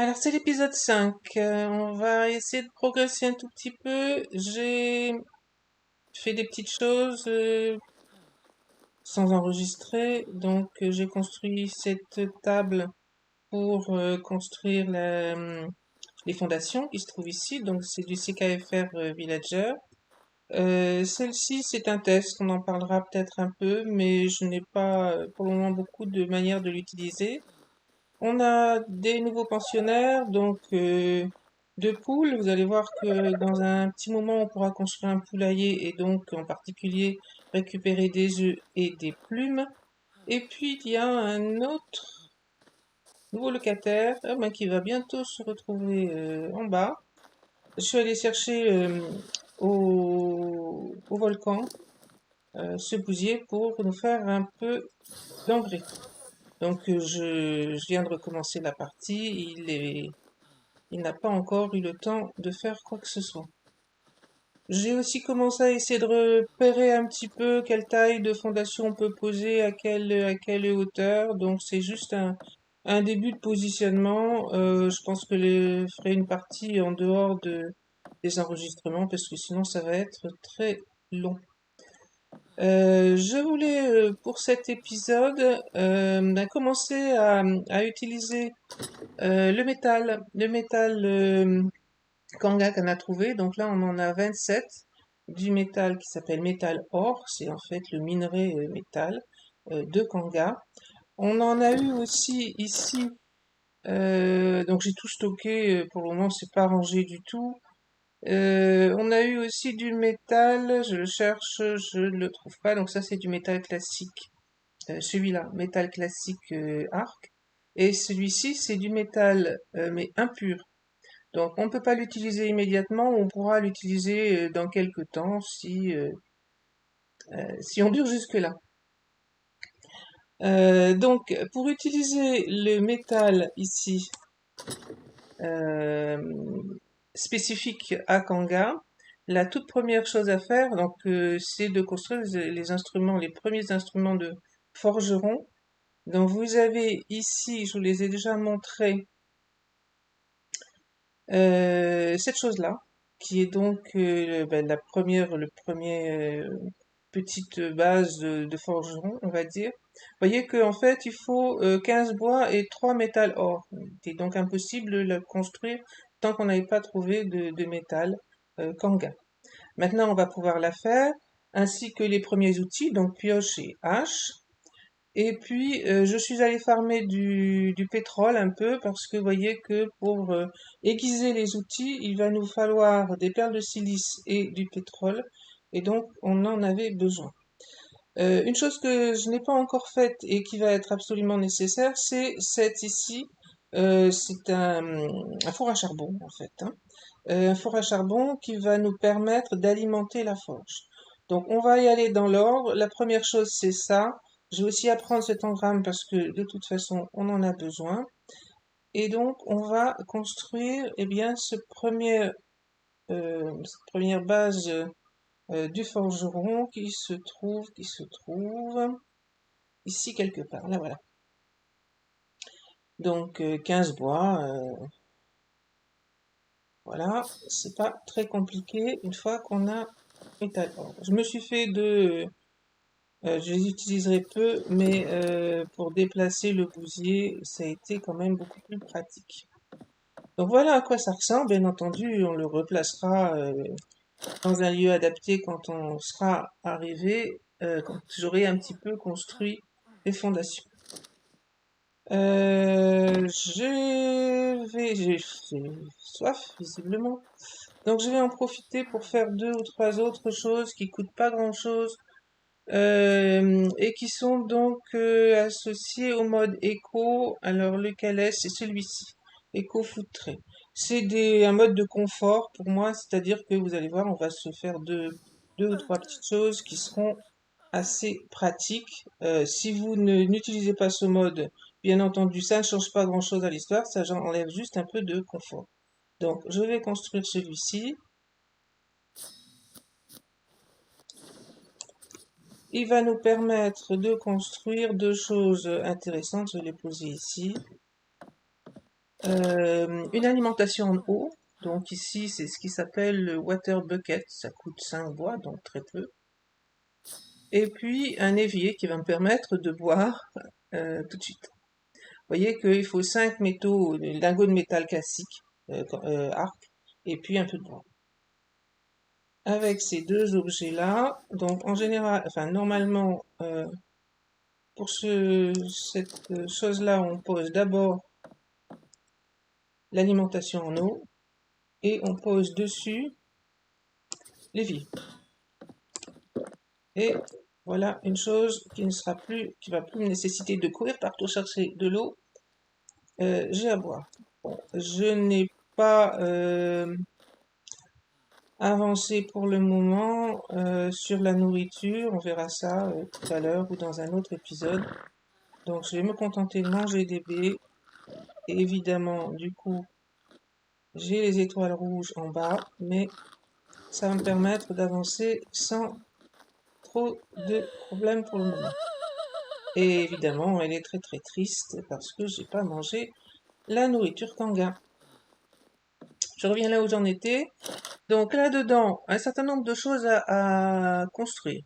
Alors, c'est l'épisode 5. On va essayer de progresser un tout petit peu. J'ai fait des petites choses sans enregistrer. Donc, j'ai construit cette table pour construire les fondations qui se trouvent ici. Donc, c'est du CKFR Villager. Celle-ci, c'est un test. On en parlera peut-être un peu, mais je n'ai pas pour le moment beaucoup de manières de l'utiliser. On a des nouveaux pensionnaires, donc deux poules. Vous allez voir que dans un petit moment, on pourra construire un poulailler et donc en particulier récupérer des œufs et des plumes. Et puis il y a un autre nouveau locataire qui va bientôt se retrouver en bas. Je suis allée chercher au volcan ce bousier pour nous faire un peu d'engrais. Donc je viens de recommencer la partie. Il n'a pas encore eu le temps de faire quoi que ce soit. J'ai aussi commencé à essayer de repérer un petit peu quelle taille de fondation on peut poser, à quelle hauteur. Donc c'est juste un début de positionnement. Je pense que je ferai une partie en dehors des enregistrements parce que sinon ça va être très long. Je voulais pour cet épisode commencer à utiliser le métal Kanga qu'on a trouvé. Donc là, on en a 27 du métal qui s'appelle métal or. C'est en fait le minerai métal de Kanga. On en a eu aussi ici. Donc j'ai tout stocké. Pour le moment, c'est pas rangé du tout. On a eu aussi du métal. Je le cherche, je ne le trouve pas. Donc ça, c'est du métal classique. Celui-là, métal classique arc. Et celui-ci, c'est du métal mais impur. Donc on ne peut pas l'utiliser immédiatement, on pourra l'utiliser dans quelques temps si on dure jusque-là. Donc pour utiliser le métal ici euh, spécifique à Kanga, la toute première chose à faire c'est de construire les instruments, les premiers instruments de forgeron. Donc vous avez ici, je vous les ai déjà montrés, cette chose-là, qui est donc la première, le premier petite base de forgeron, on va dire. Vous voyez qu'en fait, il faut 15 bois et 3 métal or. C'est donc impossible de le construire tant qu'on n'avait pas trouvé de métal Kanga. Maintenant, on va pouvoir la faire, ainsi que les premiers outils, donc pioche et hache. Et puis, je suis allée farmer du pétrole un peu parce que vous voyez que pour aiguiser les outils, il va nous falloir des perles de silice et du pétrole. Et donc, on en avait besoin. Une chose que je n'ai pas encore faite et qui va être absolument nécessaire, c'est cette ici. C'est un four à charbon, en fait, hein. Un four à charbon qui va nous permettre d'alimenter la forge. Donc, on va y aller dans l'ordre. La première chose, c'est ça. Je vais aussi apprendre cet engramme parce que de toute façon, on en a besoin. Et donc, on va construire, eh bien, cette première base du forgeron qui se trouve ici quelque part. Là, voilà. Donc, 15 bois. Voilà, c'est pas très compliqué une fois qu'on a métal or. Je me suis fait je les utiliserai peu, mais pour déplacer le bousier, ça a été quand même beaucoup plus pratique. Donc voilà à quoi ça ressemble. Bien entendu, on le replacera dans un lieu adapté quand on sera arrivé, quand j'aurai un petit peu construit les fondations. J'ai soif visiblement. Donc je vais en profiter pour faire deux ou trois autres choses qui coûtent pas grand-chose et qui sont donc associées au mode éco. Alors lequel est? C'est celui-ci, Eco Food Tray. C'est un mode de confort pour moi, c'est-à-dire que vous allez voir, on va se faire deux ou trois petites choses qui seront assez pratiques. Si vous n'utilisez pas ce mode, bien entendu, ça ne change pas grand-chose à l'histoire, ça enlève juste un peu de confort. Donc je vais construire celui-ci. Il va nous permettre de construire deux choses intéressantes. Je vais les poser ici. une alimentation en eau. Donc ici, c'est ce qui s'appelle le water bucket. Ça coûte 5 bois, donc très peu. Et puis un évier qui va me permettre de boire tout de suite. Vous voyez qu'il faut 5 métaux, lingots de métal classique, arc, et puis un peu de bois. Avec ces deux objets-là, donc en général, enfin normalement, pour cette chose-là, on pose d'abord l'alimentation en eau et on pose dessus l'évier. Et voilà une chose qui ne sera plus, qui va plus me nécessiter de courir partout chercher de l'eau. J'ai à boire. Bon, je n'ai pas avancé pour le moment sur la nourriture. On verra ça tout à l'heure ou dans un autre épisode. Donc je vais me contenter de manger des baies. Et évidemment, du coup, j'ai les étoiles rouges en bas, mais ça va me permettre d'avancer sans trop de problèmes pour le moment. Et évidemment, elle est très très triste parce que j'ai pas mangé la nourriture Kanga. Je reviens là où j'en étais. Donc là-dedans, un certain nombre de choses à construire.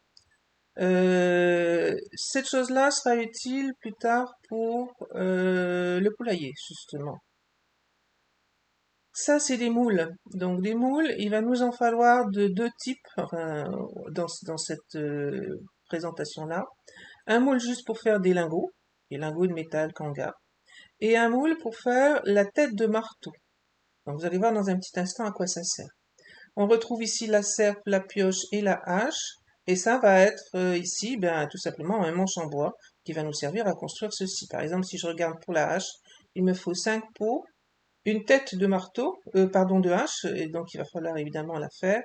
Cette chose-là sera utile plus tard pour le poulailler, justement. Ça, c'est des moules. Donc des moules, il va nous en falloir de deux types enfin, dans cette présentation-là. Un moule juste pour faire des lingots de métal Kanga, et un moule pour faire la tête de marteau. Donc vous allez voir dans un petit instant à quoi ça sert. On retrouve ici la serpe, la pioche et la hache, et ça va être ici tout simplement un manche en bois qui va nous servir à construire ceci. Par exemple, si je regarde pour la hache, il me faut 5 pots, une tête de marteau, pardon, de hache, et donc il va falloir évidemment la faire,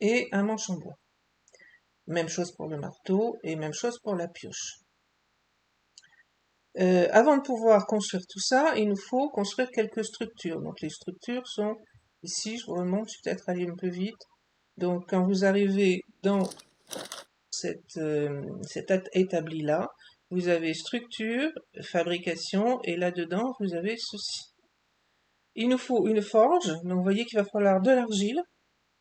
et un manche en bois. Même chose pour le marteau, et même chose pour la pioche. Avant de pouvoir construire tout ça, il nous faut construire quelques structures. Donc les structures sont ici, je vous remonte, je vais peut-être aller un peu vite. Donc quand vous arrivez dans cet établi-là, vous avez structure, fabrication, et là-dedans, vous avez ceci. Il nous faut une forge, donc vous voyez qu'il va falloir de l'argile,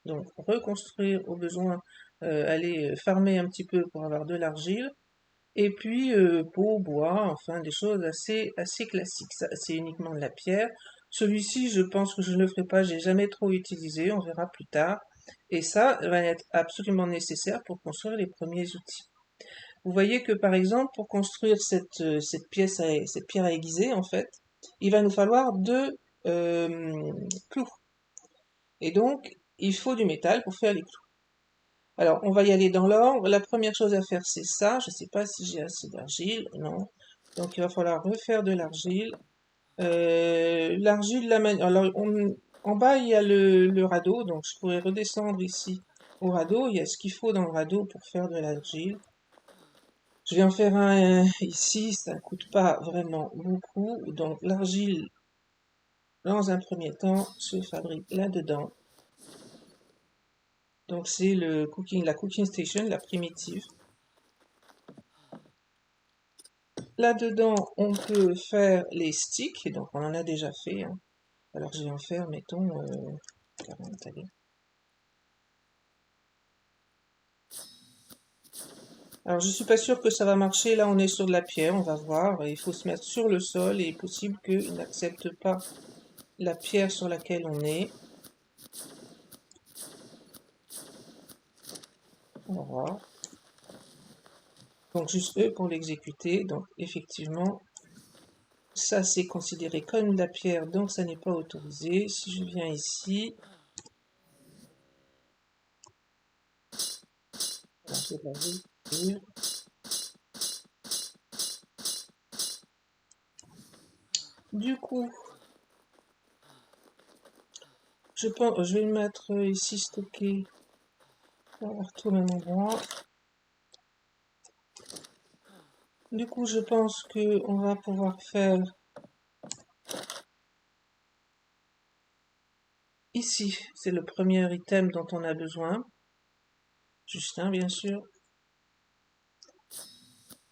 donc reconstruire au besoin, aller farmer un petit peu pour avoir de l'argile, et puis peau, bois, enfin des choses assez classiques. Ça, c'est uniquement de la pierre. Celui-ci, je pense que je ne le ferai pas, j'ai jamais trop utilisé, on verra plus tard. Et ça va être absolument nécessaire pour construire les premiers outils. Vous voyez que par exemple, pour construire cette pierre à aiguiser, en fait, il va nous falloir deux clous. Et donc, il faut du métal pour faire les clous. Alors, on va y aller dans l'ordre. La première chose à faire, c'est ça. Je ne sais pas si j'ai assez d'argile. Non. Donc, il va falloir refaire de l'argile. L'argile, alors, en bas, il y a le radeau. Donc, je pourrais redescendre ici au radeau. Il y a ce qu'il faut dans le radeau pour faire de l'argile. Je vais en faire un ici. Ça ne coûte pas vraiment beaucoup. Donc, l'argile, dans un premier temps, se fabrique là-dedans. Donc, c'est la cooking station, la primitive. Là-dedans, on peut faire les sticks, donc on en a déjà fait. Hein. Alors je vais en faire, mettons, 40, allez. Alors je suis pas sûre que ça va marcher, là on est sur de la pierre, on va voir. Il faut se mettre sur le sol et il est possible qu'il n'accepte pas la pierre sur laquelle on est. On va voir. Donc juste eux pour l'exécuter, donc effectivement, ça c'est considéré comme de la pierre, donc ça n'est pas autorisé. Si je viens ici, du coup, je vais le mettre ici stocké. On va retourner mon endroit. Du coup, je pense que on va pouvoir faire ici. C'est le premier item dont on a besoin. Juste un, bien sûr.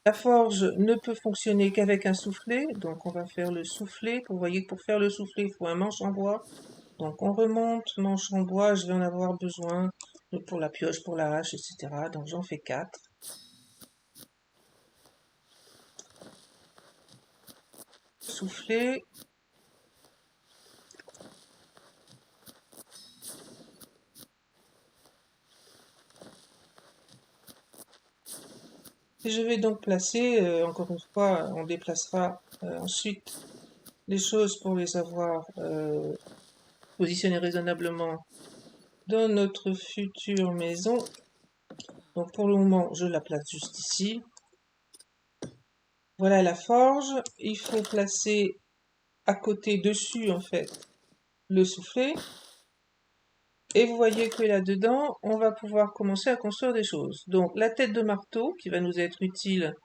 La forge ne peut fonctionner qu'avec un soufflet, donc on va faire le soufflet. Vous voyez que pour faire le soufflet, il faut un manche en bois. Donc on remonte, manche en bois, je vais en avoir besoin pour la pioche, pour la hache, etc. Donc j'en fais 4. Soufflet. Et je vais donc placer, encore une fois, on déplacera ensuite les choses pour les avoir positionnées raisonnablement dans notre future maison. Donc pour le moment, je la place juste ici. Voilà la forge. Il faut placer à côté, dessus en fait, le soufflet. Et vous voyez que là-dedans, on va pouvoir commencer à construire des choses. Donc la tête de marteau qui va nous être utile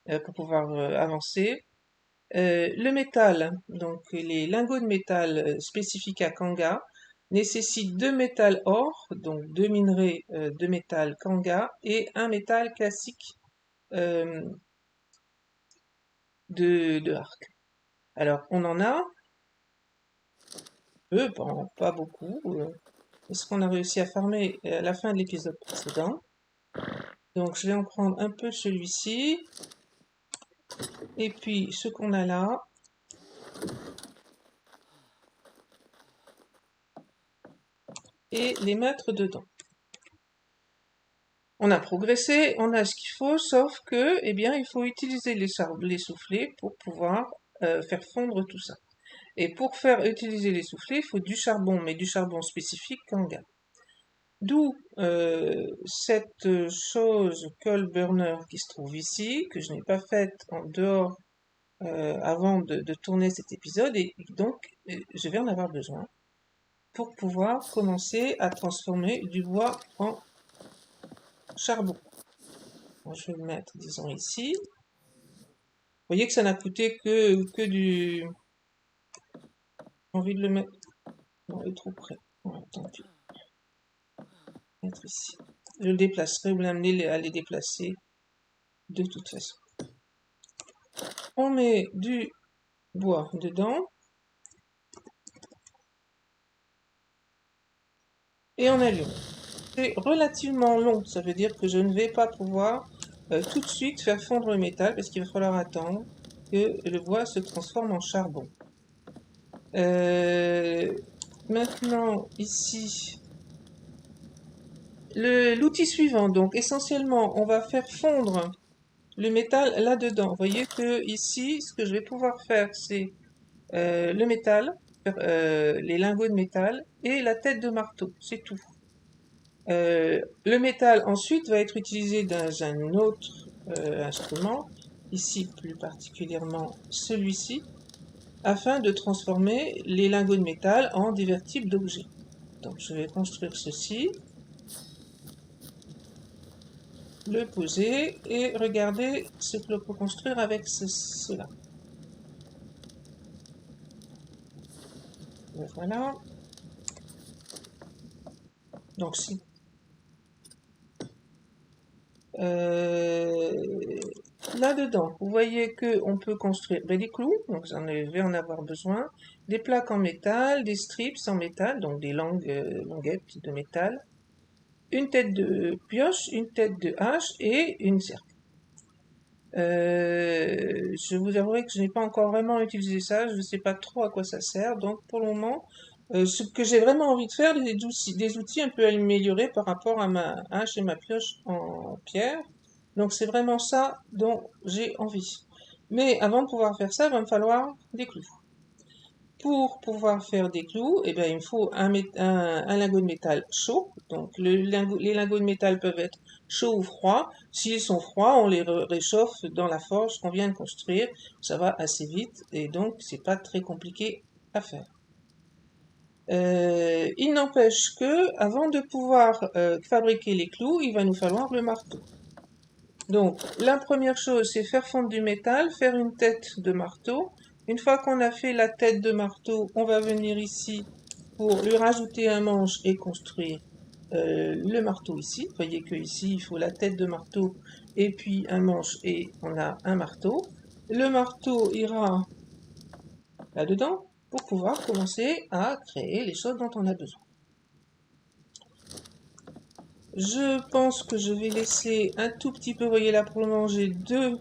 pour pouvoir avancer. Le métal, donc les lingots de métal spécifiques à Kanga, nécessitent 2 métal or, donc 2 minerais de métal Kanga, et un métal classique de arc. Alors, on en a peu, bon, pas beaucoup. Ce qu'on a réussi à farmer à la fin de l'épisode précédent. Donc, je vais en prendre un peu de celui-ci. Et puis, ce qu'on a là. Et les mettre dedans. On a progressé, on a ce qu'il faut, sauf que, eh bien, il faut utiliser les soufflets pour pouvoir faire fondre tout ça. Et pour faire utiliser les soufflets, il faut du charbon, mais du charbon spécifique Kanga. D'où cette chose coal burner qui se trouve ici, que je n'ai pas faite en dehors avant de tourner cet épisode, et donc je vais en avoir besoin pour pouvoir commencer à transformer du bois en charbon. Bon, je vais le mettre, disons, ici. Vous voyez que ça n'a coûté que du... J'ai envie de le mettre... Non, il est trop près. Ouais, tant pis. Mettre ici. Je le déplacerai ou l'amener à les déplacer de toute façon. On met du bois dedans. Et on allume. C'est relativement long, ça veut dire que je ne vais pas pouvoir tout de suite faire fondre le métal parce qu'il va falloir attendre que le bois se transforme en charbon. Maintenant, ici, l'outil suivant, donc essentiellement, on va faire fondre le métal là-dedans. Vous voyez que ici, ce que je vais pouvoir faire, c'est le métal, les lingots de métal et la tête de marteau, c'est tout. Le métal ensuite va être utilisé dans un autre instrument, ici plus particulièrement celui-ci, afin de transformer les lingots de métal en divers types d'objets. Donc je vais construire ceci, le poser et regarder ce que l'on peut construire avec cela. Et voilà. Donc si là-dedans, vous voyez qu'on peut construire des clous, donc j'en vais en avoir besoin, des plaques en métal, des strips en métal, donc des languettes de métal, une tête de pioche, une tête de hache et une serpe. Je vous avouerai que je n'ai pas encore vraiment utilisé ça, je ne sais pas trop à quoi ça sert, donc pour le moment, ce que j'ai vraiment envie de faire, des outils un peu améliorés par rapport à ma hache et ma pioche en pierre. Donc c'est vraiment ça dont j'ai envie. Mais avant de pouvoir faire ça, il va me falloir des clous. Pour pouvoir faire des clous, eh bien, il me faut un lingot de métal chaud. Donc les lingots de métal peuvent être chauds ou froids. S'ils sont froids, on les réchauffe dans la forge qu'on vient de construire. Ça va assez vite et donc c'est pas très compliqué à faire. Il n'empêche que, avant de pouvoir fabriquer les clous, il va nous falloir le marteau. Donc, la première chose, c'est faire fondre du métal, faire une tête de marteau. Une fois qu'on a fait la tête de marteau, on va venir ici pour lui rajouter un manche et construire le marteau ici. Vous voyez que ici, il faut la tête de marteau et puis un manche et on a un marteau. Le marteau ira là-dedans pour pouvoir commencer à créer les choses dont on a besoin. Je pense que je vais laisser un tout petit peu, vous voyez là pour le moment j'ai 2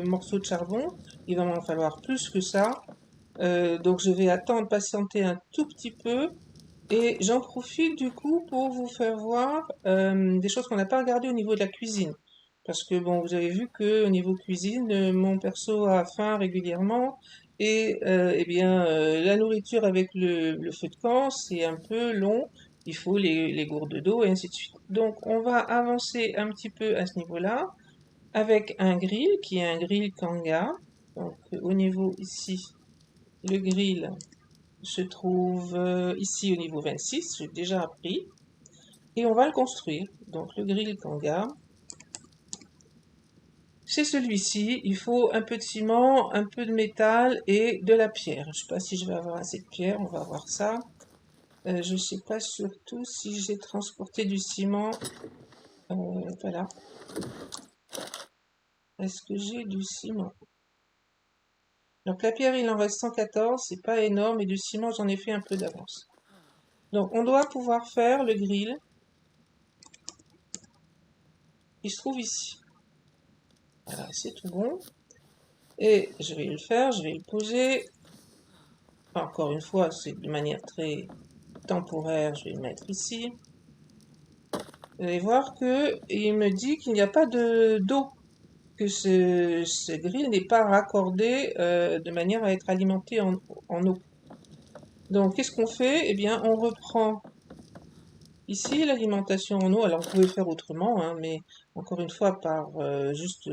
morceaux de charbon, il va m'en falloir plus que ça, donc je vais attendre, patienter un tout petit peu, et j'en profite du coup pour vous faire voir des choses qu'on n'a pas regardées au niveau de la cuisine. Parce que bon, vous avez vu que au niveau cuisine, mon perso a faim régulièrement, et eh bien la nourriture avec le feu de camp, c'est un peu long, il faut les gourdes d'eau et ainsi de suite. Donc on va avancer un petit peu à ce niveau-là, avec un grill qui est un grill Kanga. Donc au niveau ici, le grill se trouve ici au niveau 26, j'ai déjà appris, et on va le construire. Donc le grill Kanga, c'est celui-ci, il faut un peu de ciment, un peu de métal et de la pierre. Je ne sais pas si je vais avoir assez de pierre, on va voir ça. Je ne sais pas surtout si j'ai transporté du ciment. Voilà. Est-ce que j'ai du ciment? Donc la pierre, il en reste 114, c'est pas énorme, et du ciment, j'en ai fait un peu d'avance. Donc on doit pouvoir faire le grill. Il se trouve ici. Voilà, c'est tout bon. Et je vais le faire, je vais le poser. Encore une fois, c'est de manière très temporaire, je vais le mettre ici. Vous allez voir que il me dit qu'il n'y a pas d'eau, que ce grill n'est pas raccordé de manière à être alimenté en eau. Donc qu'est-ce qu'on fait? Eh bien, on reprend ici l'alimentation en eau. Alors vous pouvez faire autrement, hein, mais encore une fois, par juste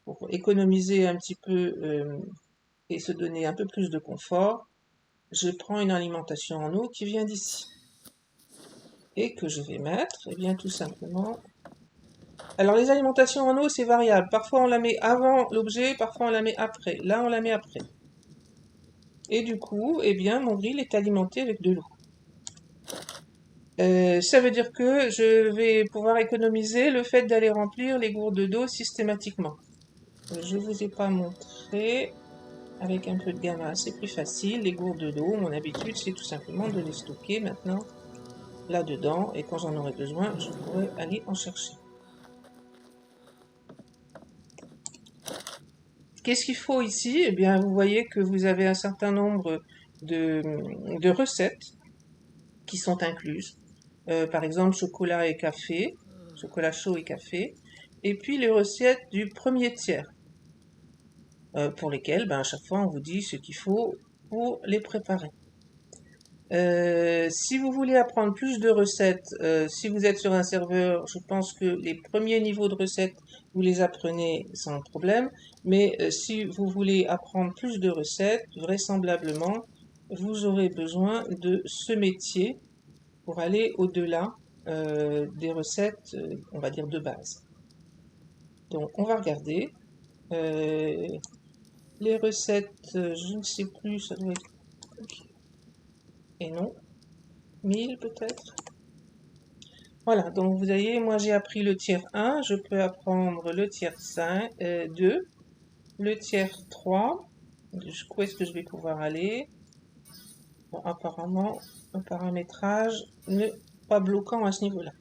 pour économiser un petit peu et se donner un peu plus de confort, je prends une alimentation en eau qui vient d'ici. Et que je vais mettre, eh bien tout simplement... Alors les alimentations en eau, c'est variable. Parfois on la met avant l'objet, parfois on la met après. Là, on la met après. Et du coup, eh bien, mon grill est alimenté avec de l'eau. Ça veut dire que je vais pouvoir économiser le fait d'aller remplir les gourdes d'eau systématiquement. Je vous ai pas montré. Avec un peu de gamma, c'est plus facile. Les gourdes d'eau, mon habitude, c'est tout simplement de les stocker maintenant là-dedans. Et quand j'en aurai besoin, je pourrai aller en chercher. Qu'est-ce qu'il faut ici? Eh bien, vous voyez que vous avez un certain nombre de recettes qui sont incluses. Par exemple, chocolat et café, chocolat chaud et café. Et puis les recettes du premier tiers, pour lesquelles, à chaque fois, on vous dit ce qu'il faut pour les préparer. Si vous voulez apprendre plus de recettes, si vous êtes sur un serveur, je pense que les premiers niveaux de recettes, vous les apprenez sans problème. Mais si vous voulez apprendre plus de recettes, vraisemblablement, vous aurez besoin de ce métier pour aller au-delà des recettes, on va dire, de base. Donc, on va regarder. Les recettes, je ne sais plus, ça doit être... Et non. 1000 peut-être. Voilà, donc vous voyez, moi j'ai appris le tiers 1, je peux apprendre le tiers 5, 2, le tiers 3. Où est-ce que je vais pouvoir aller? Bon, apparemment, un paramétrage n'est pas bloquant à ce niveau-là.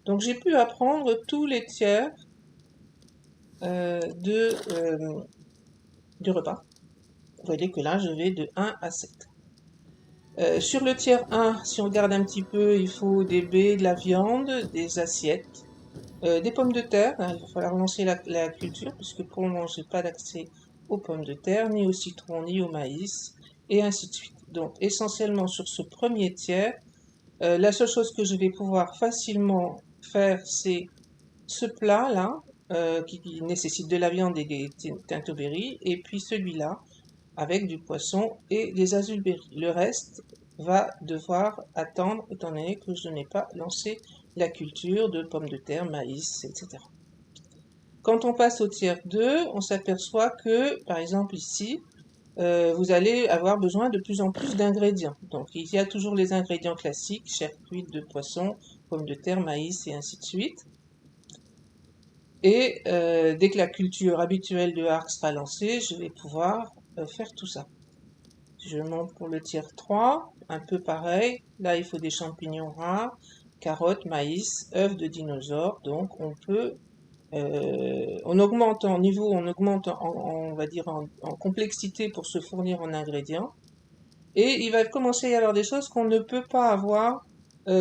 Donc j'ai pu apprendre tous les tiers du repas. Vous voyez que là, je vais de 1 à 7. Sur le tiers 1, si on regarde un petit peu, il faut des baies, de la viande, des assiettes, des pommes de terre. Hein, il va falloir lancer la culture, puisque pour le moment, je n'ai pas d'accès aux pommes de terre, ni au citron, ni au maïs, et ainsi de suite. Donc, essentiellement sur ce premier tiers, la seule chose que je vais pouvoir facilement faire, c'est ce plat-là, qui nécessite de la viande et des tintoberries, et puis celui-là, avec du poisson et des azulberries. Le reste va devoir attendre, étant donné que je n'ai pas lancé la culture de pommes de terre, maïs, etc. Quand on passe au tiers 2, on s'aperçoit que, par exemple ici, vous allez avoir besoin de plus en plus d'ingrédients. Donc il y a toujours les ingrédients classiques, chair cuite de poisson, pommes de terre, maïs et ainsi de suite. Et dès que la culture habituelle de arc sera lancée, je vais pouvoir faire tout ça. Je monte pour le tiers 3, un peu pareil. Là, il faut des champignons rares, carottes, maïs, œufs de dinosaures. Donc, on augmente en niveau, on augmente on va dire en complexité pour se fournir en ingrédients. Et il va commencer à y avoir des choses qu'on ne peut pas avoir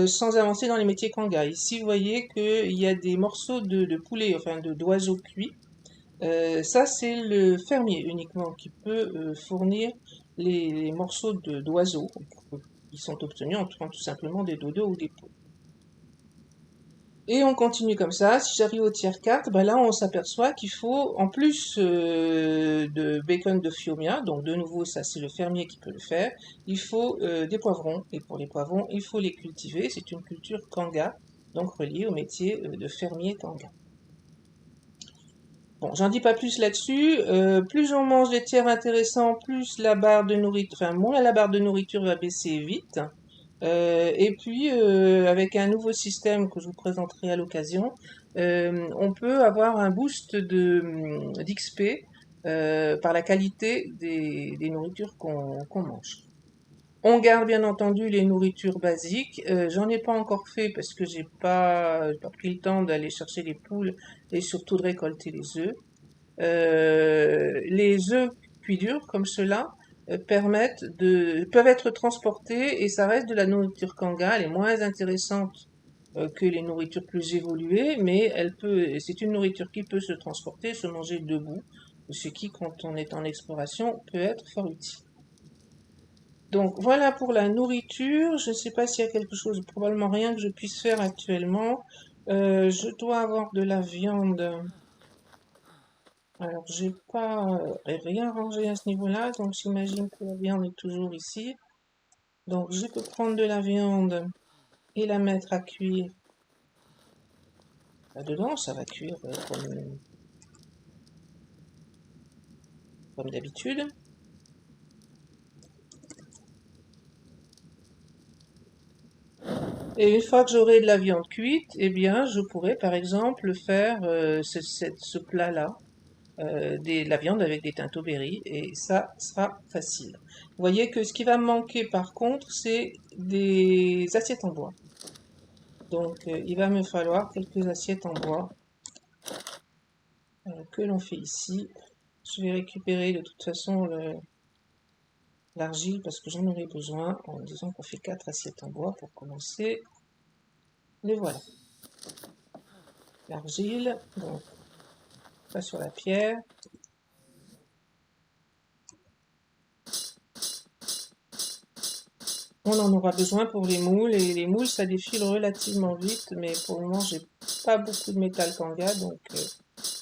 sans avancer dans les métiers Kanga. Ici, vous voyez qu'il y a des morceaux de poulet, enfin d'oiseaux cuits. Ça, c'est le fermier uniquement qui peut fournir les morceaux d'oiseaux qui sont obtenus en tuant tout simplement des dodos ou des poules. Et on continue comme ça. Si j'arrive au tiers 4, ben là on s'aperçoit qu'il faut, en plus de bacon de Fiumia, donc de nouveau ça c'est le fermier qui peut le faire, il faut des poivrons. Et pour les poivrons, il faut les cultiver. C'est une culture Kanga, donc reliée au métier de fermier Kanga. Bon, j'en dis pas plus là-dessus. Plus on mange des tiers intéressants, plus la barre de nourriture, enfin moins la barre de nourriture va baisser vite. Et puis, avec un nouveau système que je vous présenterai à l'occasion, on peut avoir un boost d'XP par la qualité des nourritures qu'on mange. On garde bien entendu les nourritures basiques. J'en ai pas encore fait parce que j'ai pas pris le temps d'aller chercher les poules et surtout de récolter les œufs cuits durs comme cela peuvent être transportés et ça reste de la nourriture Kanga. Elle est moins intéressante que les nourritures plus évoluées, mais c'est une nourriture qui peut se transporter, se manger debout, ce qui, quand on est en exploration, peut être fort utile. Donc voilà pour la nourriture. Je ne sais pas s'il y a quelque chose, probablement rien que je puisse faire actuellement. Je dois avoir de la viande. Alors j'ai pas rien rangé à ce niveau-là, donc j'imagine que la viande est toujours ici. Donc je peux prendre de la viande et la mettre à cuire là-dedans. Ça va cuire comme d'habitude. Et une fois que j'aurai de la viande cuite, eh bien, je pourrai par exemple faire ce plat-là, de la viande avec des tintoberries, et ça sera facile. Vous voyez que ce qui va me manquer par contre, c'est des assiettes en bois. Donc, il va me falloir quelques assiettes en bois que l'on fait ici. Je vais récupérer de toute façon l'argile parce que j'en aurai besoin en disant qu'on fait 4 assiettes en bois pour commencer. Les voilà. L'argile, donc pas sur la pierre. On en aura besoin pour les moules et les moules ça défile relativement vite, mais pour le moment j'ai pas beaucoup de métal Kanga donc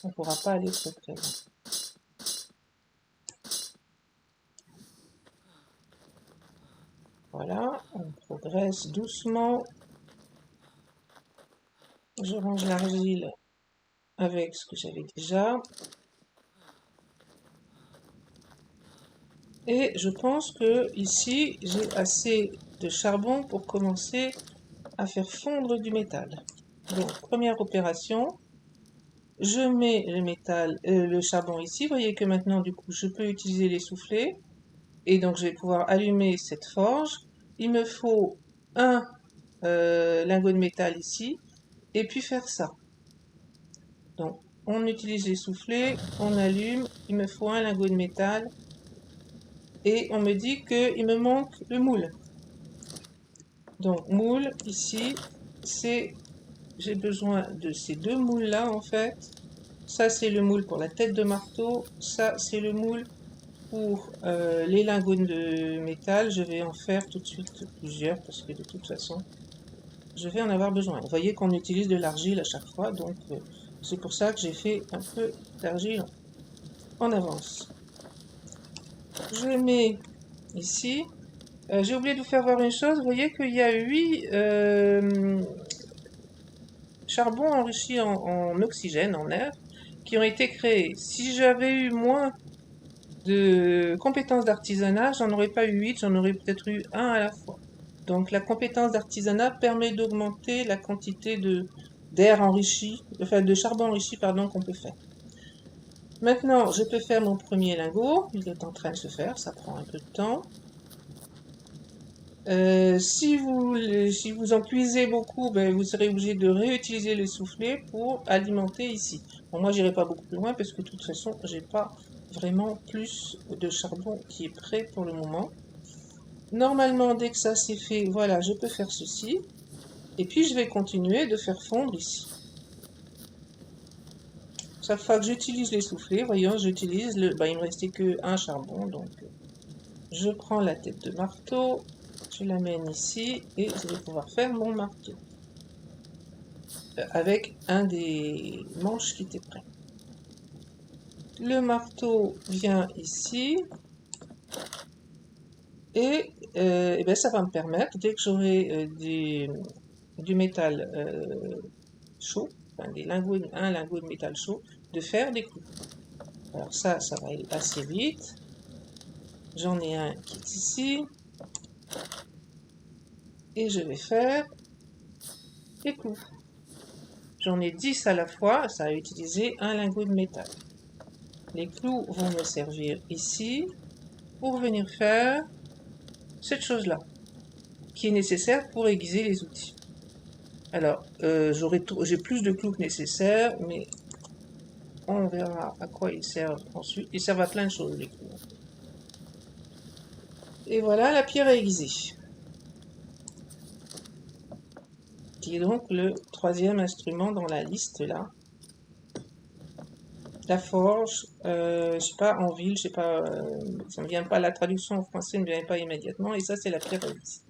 on ne pourra pas aller très très loin. Voilà, on progresse doucement. Je range l'argile avec ce que j'avais déjà. Et je pense que ici j'ai assez de charbon pour commencer à faire fondre du métal. Donc première opération, je mets le charbon ici. Vous voyez que maintenant du coup je peux utiliser les soufflets et donc je vais pouvoir allumer cette forge. Il me faut un lingot de métal ici et puis faire ça. Donc on utilise les soufflets, on allume, il me faut un lingot de métal et on me dit qu'il me manque le moule. Donc moule ici, j'ai besoin de ces deux moules là en fait. Ça c'est le moule pour la tête de marteau, ça c'est le moule pour les lingots de métal. Je vais en faire tout de suite plusieurs parce que de toute façon je vais en avoir besoin. Vous voyez qu'on utilise de l'argile à chaque fois, donc c'est pour ça que j'ai fait un peu d'argile en avance. Je mets ici. J'ai oublié de vous faire voir une chose. Vous voyez qu'il y a 8 charbons enrichis en oxygène, en air, qui ont été créés. Si j'avais eu moins de compétences d'artisanat, j'en aurais pas eu 8, j'en aurais peut-être eu un à la fois. Donc la compétence d'artisanat permet d'augmenter la quantité d'air enrichi, enfin de charbon enrichi, pardon, qu'on peut faire. Maintenant, je peux faire mon premier lingot. Il est en train de se faire, ça prend un peu de temps. Si vous en cuisez beaucoup, ben, vous serez obligé de réutiliser les soufflets pour alimenter ici. Bon, moi, j'irai pas beaucoup plus loin parce que de toute façon, j'ai pas vraiment plus de charbon qui est prêt pour le moment. Normalement, dès que ça c'est fait, voilà, je peux faire ceci. Et puis, je vais continuer de faire fondre ici. Chaque fois que j'utilise les soufflets, voyons, j'utilise le... Ben, il me restait que un charbon, donc je prends la tête de marteau, je l'amène ici et je vais pouvoir faire mon marteau. Avec un des manches qui était prêt. Le marteau vient ici et, ben ça va me permettre, dès que j'aurai du métal chaud, enfin un lingot de métal chaud, de faire des clous. Alors ça va aller assez vite. J'en ai un qui est ici. Et je vais faire des clous. J'en ai 10 à la fois, ça a utilisé un lingot de métal. Les clous vont me servir ici pour venir faire cette chose-là, qui est nécessaire pour aiguiser les outils. Alors, j'ai plus de clous que nécessaire, mais on verra à quoi ils servent ensuite. Ils servent à plein de choses, les clous. Et voilà la pierre à aiguiser, qui est donc le troisième instrument dans la liste là. La forge, je sais pas, en ville, je sais pas, ça ne vient pas, la traduction en français ne vient pas immédiatement, et ça c'est la pierre à aiguiser.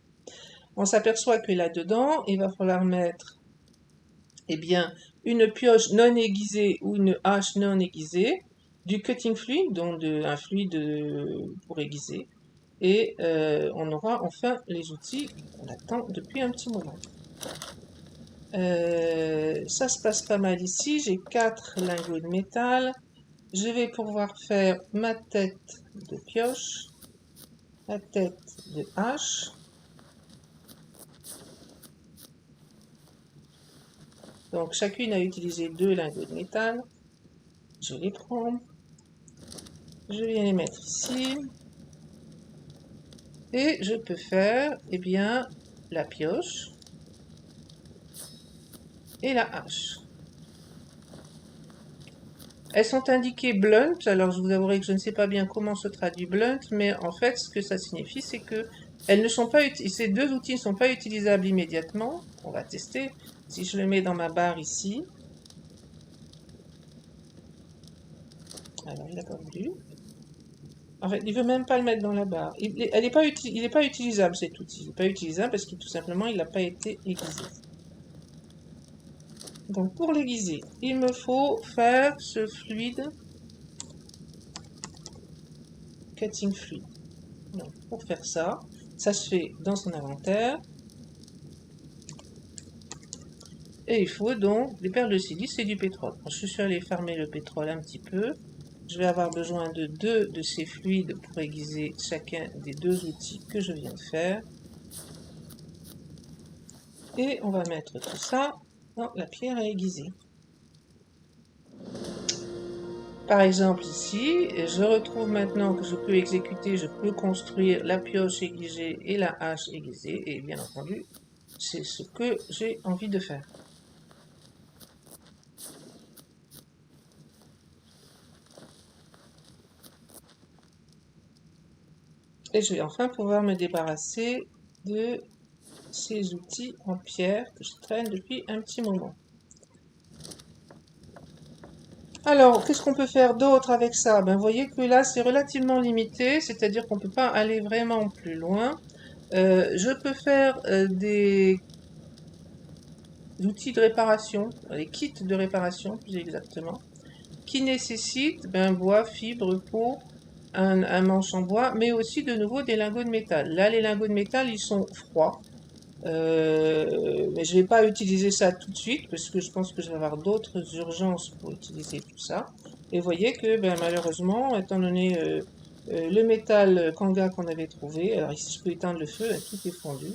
On s'aperçoit que là-dedans, il va falloir mettre, eh bien, une pioche non aiguisée ou une hache non aiguisée, du cutting fluid, donc un fluide pour aiguiser, et on aura enfin les outils qu'on attend depuis un petit moment. Ça se passe pas mal ici, j'ai 4 lingots de métal. Je vais pouvoir faire ma tête de pioche, la tête de hache. Donc chacune a utilisé 2 lingots de métal. Je les prends. Je viens les mettre ici. Et je peux faire, eh bien, la pioche et la hache. Elles sont indiquées blunt, alors je vous avouerai que je ne sais pas bien comment se traduit blunt, mais en fait ce que ça signifie c'est que elles ne sont pas ces deux outils ne sont pas utilisables immédiatement. On va tester. Si je le mets dans ma barre ici, alors il n'a pas voulu. En fait, il veut même pas le mettre dans la barre. Il n'est pas utilisable cet outil. Il n'est pas utilisable parce que tout simplement il n'a pas été aiguisé. Donc pour l'aiguiser, il me faut faire ce fluide cutting fluid. Donc pour faire ça, ça se fait dans son inventaire. Et il faut donc des perles de silice et du pétrole. Je suis allé fermer le pétrole un petit peu. Je vais avoir besoin de 2 de ces fluides pour aiguiser chacun des 2 outils que je viens de faire. Et on va mettre tout ça dans la pierre à aiguiser. Par exemple ici, je retrouve maintenant que je peux exécuter, je peux construire la pioche aiguisée et la hache aiguisée. Et bien entendu, c'est ce que j'ai envie de faire. Et je vais enfin pouvoir me débarrasser de ces outils en pierre que je traîne depuis un petit moment. Alors, qu'est-ce qu'on peut faire d'autre avec ça? Ben, vous voyez que là, c'est relativement limité, c'est-à-dire qu'on ne peut pas aller vraiment plus loin. Je peux faire des outils de réparation, des kits de réparation plus exactement, qui nécessitent bois, fibres, peau, un manche en bois, mais aussi de nouveau des lingots de métal. Là, les lingots de métal, ils sont froids. Mais je ne vais pas utiliser ça tout de suite parce que je pense que je vais avoir d'autres urgences pour utiliser tout ça. Et vous voyez que malheureusement, étant donné le métal Kanga qu'on avait trouvé, alors ici je peux éteindre le feu, tout est fondu.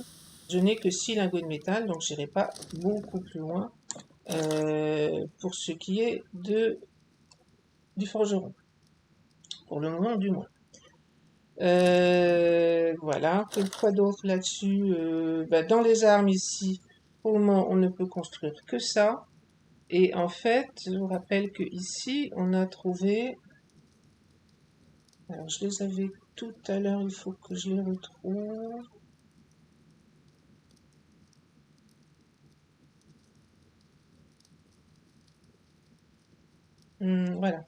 Je n'ai que 6 lingots de métal, donc je n'irai pas beaucoup plus loin pour ce qui est du forgeron, pour le moment du moins. Voilà, quoi d'autre là-dessus? Dans les armes ici, pour le moment, on ne peut construire que ça. Et en fait, je vous rappelle que ici, on a trouvé... Alors, je les avais tout à l'heure, il faut que je les retrouve. Voilà,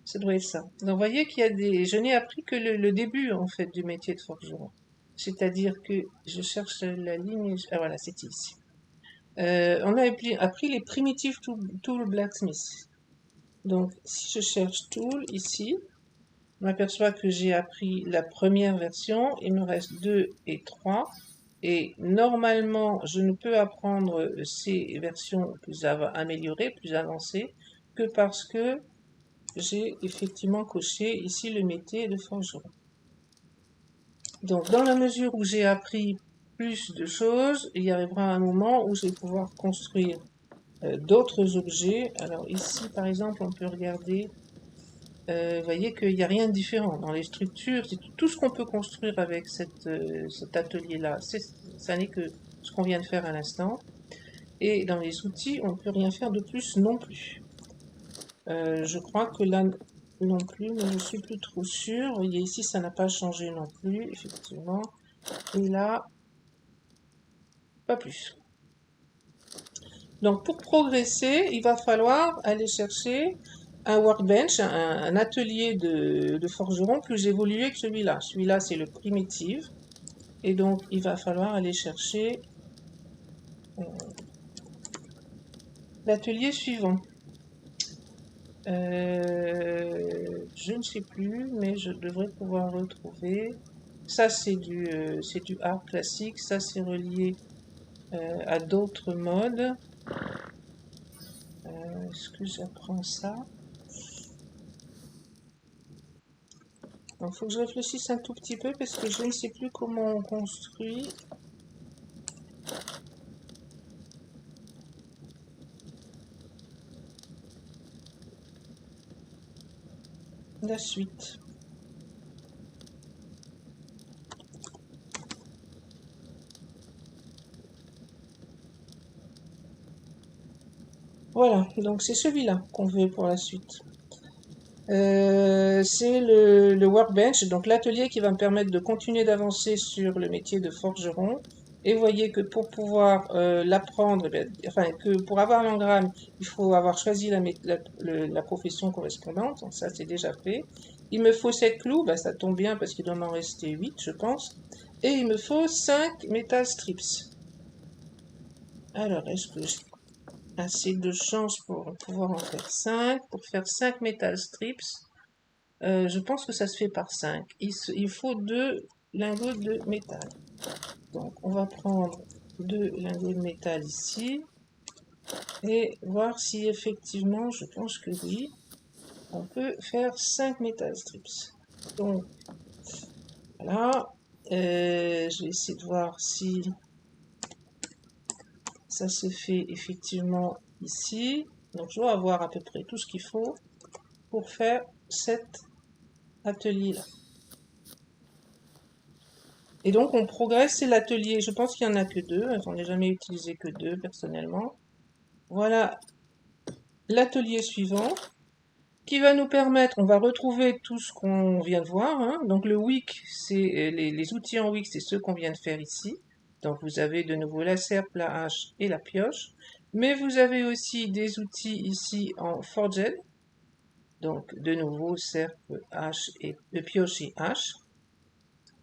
ça doit être ça. Donc, vous voyez qu'il y a des... Je n'ai appris que le début, en fait, du métier de forgeron. C'est-à-dire que je cherche la ligne... Ah, voilà, c'était ici. On a appris les primitive tool blacksmith. Donc, si je cherche tool ici, je m'aperçois que j'ai appris la première version. Il me reste 2 et 3. Et normalement, je ne peux apprendre ces versions plus améliorées, plus avancées, que parce que j'ai effectivement coché ici le métier de forgeron. Donc, dans la mesure où j'ai appris plus de choses, il y arrivera un moment où je vais pouvoir construire d'autres objets. Alors ici, par exemple, on peut regarder, vous voyez qu'il n'y a rien de différent dans les structures. C'est tout ce qu'on peut construire avec cet atelier-là. Ça n'est que ce qu'on vient de faire à l'instant. Et dans les outils, on ne peut rien faire de plus non plus. Je crois que là non plus, mais je suis plus trop sûre. Vous voyez ici, ça n'a pas changé non plus, effectivement. Et là, pas plus. Donc pour progresser, il va falloir aller chercher un workbench, un atelier de forgeron plus évolué que celui-là. Celui-là, c'est le primitive. Et donc, il va falloir aller chercher l'atelier suivant. Je ne sais plus, mais je devrais pouvoir retrouver. Ça, c'est du art classique. Ça, c'est relié à d'autres modes. Est-ce que j'apprends ça? Il faut que je réfléchisse un tout petit peu parce que je ne sais plus comment on construit. La suite. Voilà, donc c'est celui-là qu'on veut pour la suite. C'est le workbench, donc l'atelier qui va me permettre de continuer d'avancer sur le métier de forgeron. Et vous voyez que pour pouvoir l'apprendre, enfin que pour avoir l'engramme, il faut avoir choisi la profession correspondante. Donc ça, c'est déjà fait. Il me faut 7 clous, ça tombe bien parce qu'il doit m'en rester 8, je pense. Et il me faut 5 metal strips. Alors, est-ce que j'ai assez de chance pour pouvoir en faire 5? Pour faire 5 metal strips, je pense que ça se fait par 5. Il faut 2 lingots de métal. Donc, on va prendre 2 lingots de métal ici et voir si effectivement, je pense que oui, on peut faire 5 metal strips. Donc, voilà. Je vais essayer de voir si ça se fait effectivement ici. Donc, je dois avoir à peu près tout ce qu'il faut pour faire cet atelier-là. Et donc, on progresse, c'est l'atelier. Je pense qu'il n'y en a que 2. J'en ai jamais utilisé que 2, personnellement. Voilà l'atelier suivant, qui va nous permettre, on va retrouver tout ce qu'on vient de voir. Hein. Donc, le wick, c'est les outils en wick, c'est ceux qu'on vient de faire ici. Donc, vous avez de nouveau la serpe, la hache et la pioche. Mais vous avez aussi des outils ici en forged. Donc, de nouveau, serpe, hache et pioche et hache.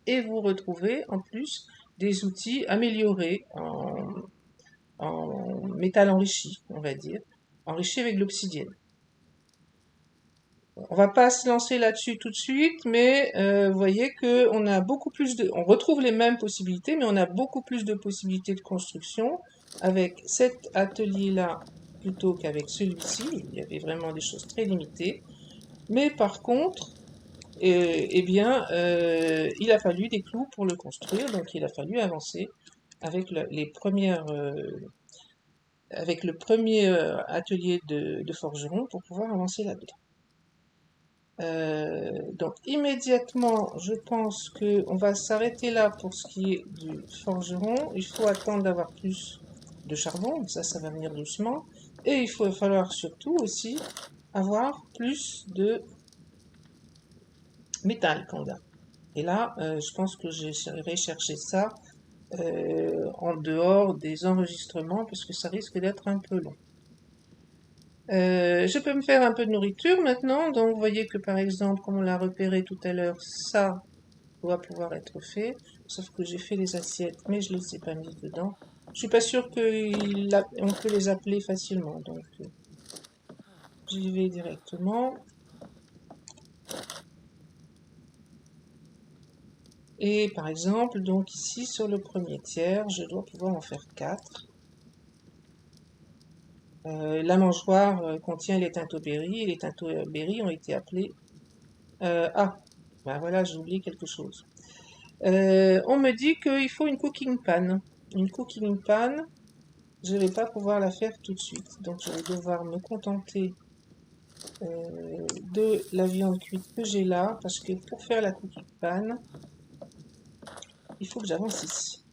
Et vous retrouvez en plus des outils améliorés en métal enrichi, on va dire, enrichi avec l'obsidienne. On va pas se lancer là-dessus tout de suite, mais vous voyez que on retrouve les mêmes possibilités, mais on a beaucoup plus de possibilités de construction avec cet atelier-là plutôt qu'avec celui-ci. Il y avait vraiment des choses très limitées. Mais par contre, il a fallu des clous pour le construire, donc il a fallu avancer avec les premières avec le premier atelier de forgeron pour pouvoir avancer là-dedans. Donc immédiatement, je pense que on va s'arrêter là pour ce qui est du forgeron. Il faut attendre d'avoir plus de charbon, ça va venir doucement. Et il va falloir surtout aussi avoir plus de métal kanga. Et là, je pense que j'irai chercher ça en dehors des enregistrements parce que ça risque d'être un peu long. Je peux me faire un peu de nourriture maintenant, donc vous voyez que par exemple, comme on l'a repéré tout à l'heure, ça doit pouvoir être fait, sauf que j'ai fait les assiettes, mais je ne les ai pas mises dedans. Je suis pas sûre qu'on peut les appeler facilement, donc j'y vais directement. Et par exemple, donc ici sur le premier tiers, je dois pouvoir en faire 4. La mangeoire contient les tintoberries, et les tintoberries ont été appelés... ben voilà, j'ai oublié quelque chose. On me dit qu'il faut une cooking pan. Une cooking pan, je ne vais pas pouvoir la faire tout de suite. Donc je vais devoir me contenter de la viande cuite que j'ai là, parce que pour faire la cooking pan, il faut que j'avance ici.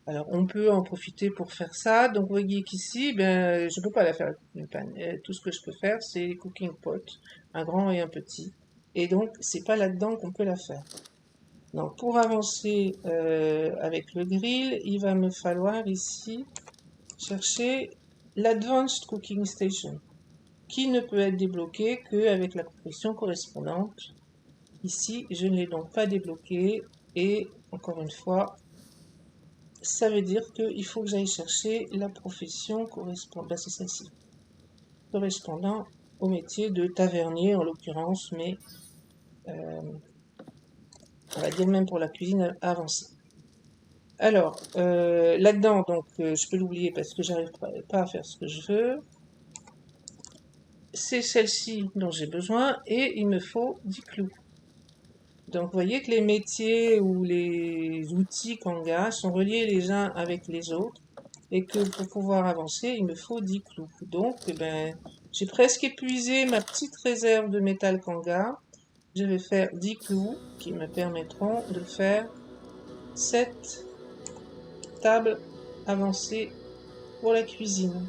Alors on peut en profiter pour faire ça. Donc vous voyez qu'ici, ben, je ne peux pas la faire la cooking pan. Tout ce que je peux faire, c'est les cooking pots, un grand et un petit. Et donc c'est pas là-dedans qu'on peut la faire. Donc pour avancer avec le grill, il va me falloir ici chercher l'Advanced Cooking Station, qui ne peut être débloqué qu'avec la profession correspondante. Ici, je ne l'ai donc pas débloqué, et encore une fois, ça veut dire qu'il faut que j'aille chercher la profession correspondante, ben, c'est celle-ci, correspondant au métier de tavernier en l'occurrence, mais on va dire même pour la cuisine avancée. Alors, là-dedans, donc, je peux l'oublier parce que j'arrive pas à faire ce que je veux. C'est celle-ci dont j'ai besoin et il me faut 10 clous. Donc, vous voyez que les métiers ou les outils Kanga sont reliés les uns avec les autres et que pour pouvoir avancer, il me faut 10 clous. Donc, eh ben, j'ai presque épuisé ma petite réserve de métal Kanga. Je vais faire 10 clous qui me permettront de faire 7 tables avancées pour la cuisine.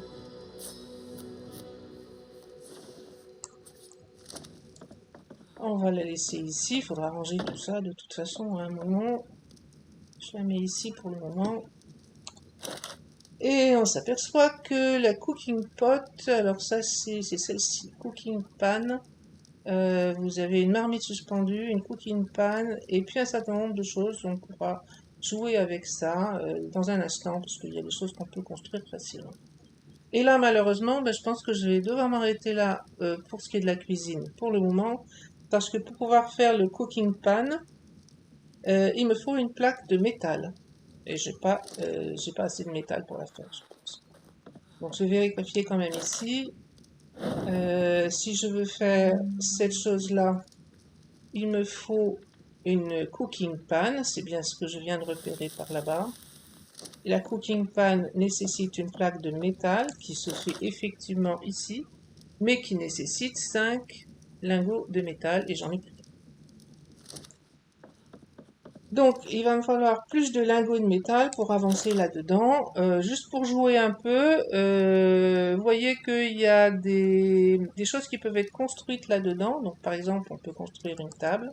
On va la laisser ici, il faudra ranger tout ça de toute façon à un moment. Je la mets ici pour le moment. Et on s'aperçoit que la cooking pot, alors ça c'est celle-ci, cooking pan. Vous avez une marmite suspendue, une cooking pan, et puis un certain nombre de choses. On pourra jouer avec ça dans un instant, parce qu'il y a des choses qu'on peut construire facilement. Et là, malheureusement, ben, je pense que je vais devoir m'arrêter là pour ce qui est de la cuisine pour le moment, parce que pour pouvoir faire le cooking pan, il me faut une plaque de métal. Et j'ai pas assez de métal pour la faire, je pense. Donc je vais vérifier quand même ici. Si je veux faire cette chose-là, il me faut une cooking pan. C'est bien ce que je viens de repérer par là-bas. La cooking pan nécessite une plaque de métal qui se fait effectivement ici, mais qui nécessite 5 lingots de métal et j'en ai plus. Donc, il va me falloir plus de lingots de métal pour avancer là-dedans. Juste pour jouer un peu, vous voyez qu'il y a des choses qui peuvent être construites là-dedans. Donc, par exemple, on peut construire une table,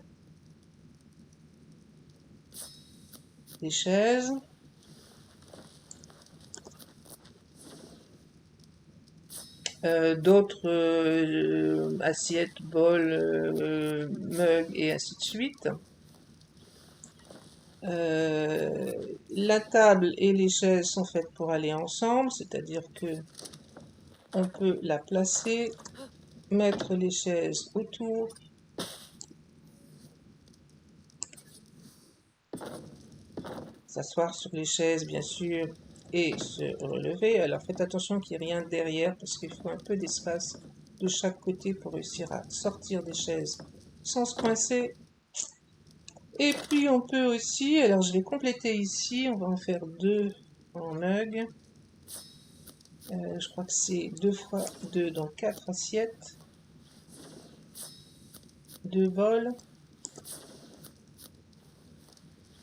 des chaises, d'autres assiettes, bols, mugs et ainsi de suite. La table et les chaises sont faites pour aller ensemble, c'est-à-dire que on peut la placer, mettre les chaises autour, s'asseoir sur les chaises bien sûr et se relever. Alors faites attention qu'il n'y ait rien derrière parce qu'il faut un peu d'espace de chaque côté pour réussir à sortir des chaises sans se coincer. Et puis on peut aussi, alors je vais compléter ici, on va en faire 2 en mug. Je crois que c'est 2 fois 2, donc 4 assiettes, 2 bols.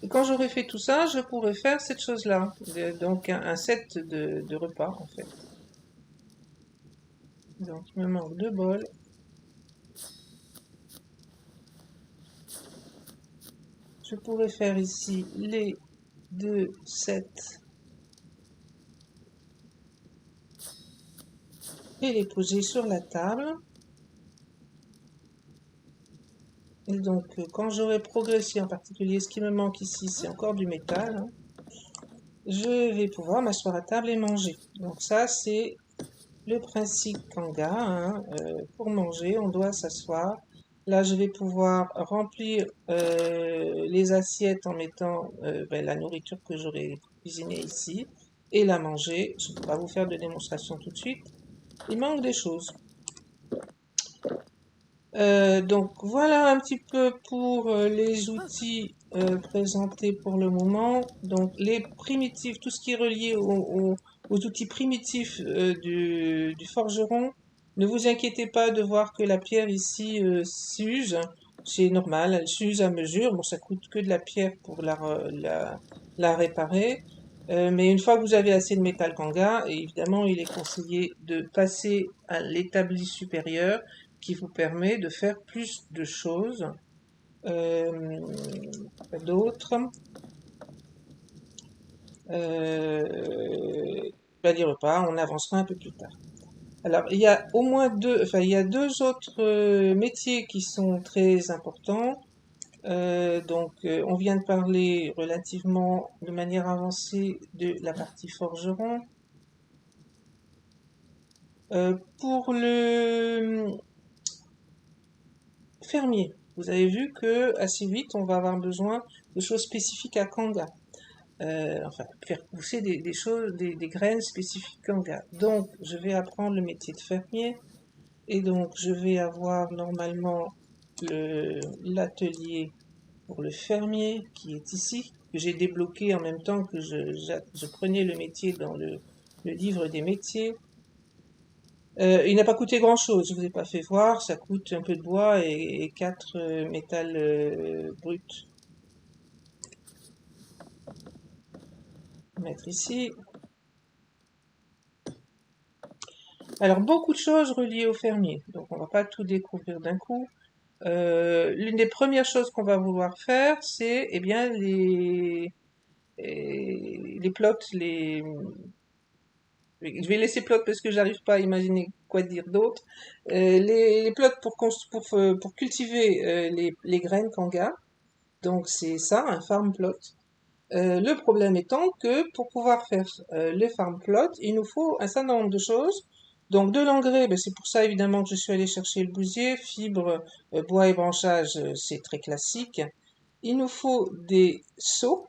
Et quand j'aurai fait tout ça, je pourrai faire cette chose-là. Donc un set de repas, en fait. Donc il me manque 2 bols. Je pourrais faire ici les 2 sets et les poser sur la table. Et donc, quand j'aurai progressé, en particulier ce qui me manque ici, c'est encore du métal, hein, je vais pouvoir m'asseoir à table et manger. Donc ça, c'est le principe Kanga, hein, pour manger, on doit s'asseoir. Là, je vais pouvoir remplir les assiettes en mettant la nourriture que j'aurai cuisinée ici et la manger. Je ne peux pas vous faire de démonstration tout de suite. Il manque des choses. Donc voilà un petit peu pour les outils présentés pour le moment. Donc les primitifs, tout ce qui est relié aux outils primitifs du forgeron. Ne vous inquiétez pas de voir que la pierre ici s'use. C'est normal, elle s'use à mesure. Bon, ça coûte que de la pierre pour la réparer. Mais une fois que vous avez assez de métal Kanga, évidemment, il est conseillé de passer à l'établi supérieur qui vous permet de faire plus de choses. Euh, D'autres. Les repas, on avancera un peu plus tard. Alors, il y a au moins il y a deux autres métiers qui sont très importants. On vient de parler relativement de manière avancée de la partie forgeron. Pour le fermier, vous avez vu que assez vite, on va avoir besoin de choses spécifiques à Kanga. Faire pousser des choses, des graines spécifiques Kanga. Donc, je vais apprendre le métier de fermier. Et donc, je vais avoir normalement l'atelier pour le fermier qui est ici, que j'ai débloqué en même temps que je prenais le métier dans le livre des métiers. Il n'a pas coûté grand-chose, je ne vous ai pas fait voir, ça coûte un peu de bois et 4 métals bruts. On va mettre ici. Alors, beaucoup de choses reliées au fermier, donc on ne va pas tout découvrir d'un coup. L'une des premières choses qu'on va vouloir faire, c'est eh bien les plots, je vais laisser plot parce que j'arrive pas à imaginer quoi dire d'autre. Les plots pour cultiver les graines Kanga. Donc c'est ça, un farm plot. Le problème étant que pour pouvoir faire les farm plots, il nous faut un certain nombre de choses. Donc de l'engrais, ben, c'est pour ça évidemment que je suis allée chercher le bousier, fibres, bois et branchage, c'est très classique. Il nous faut des seaux,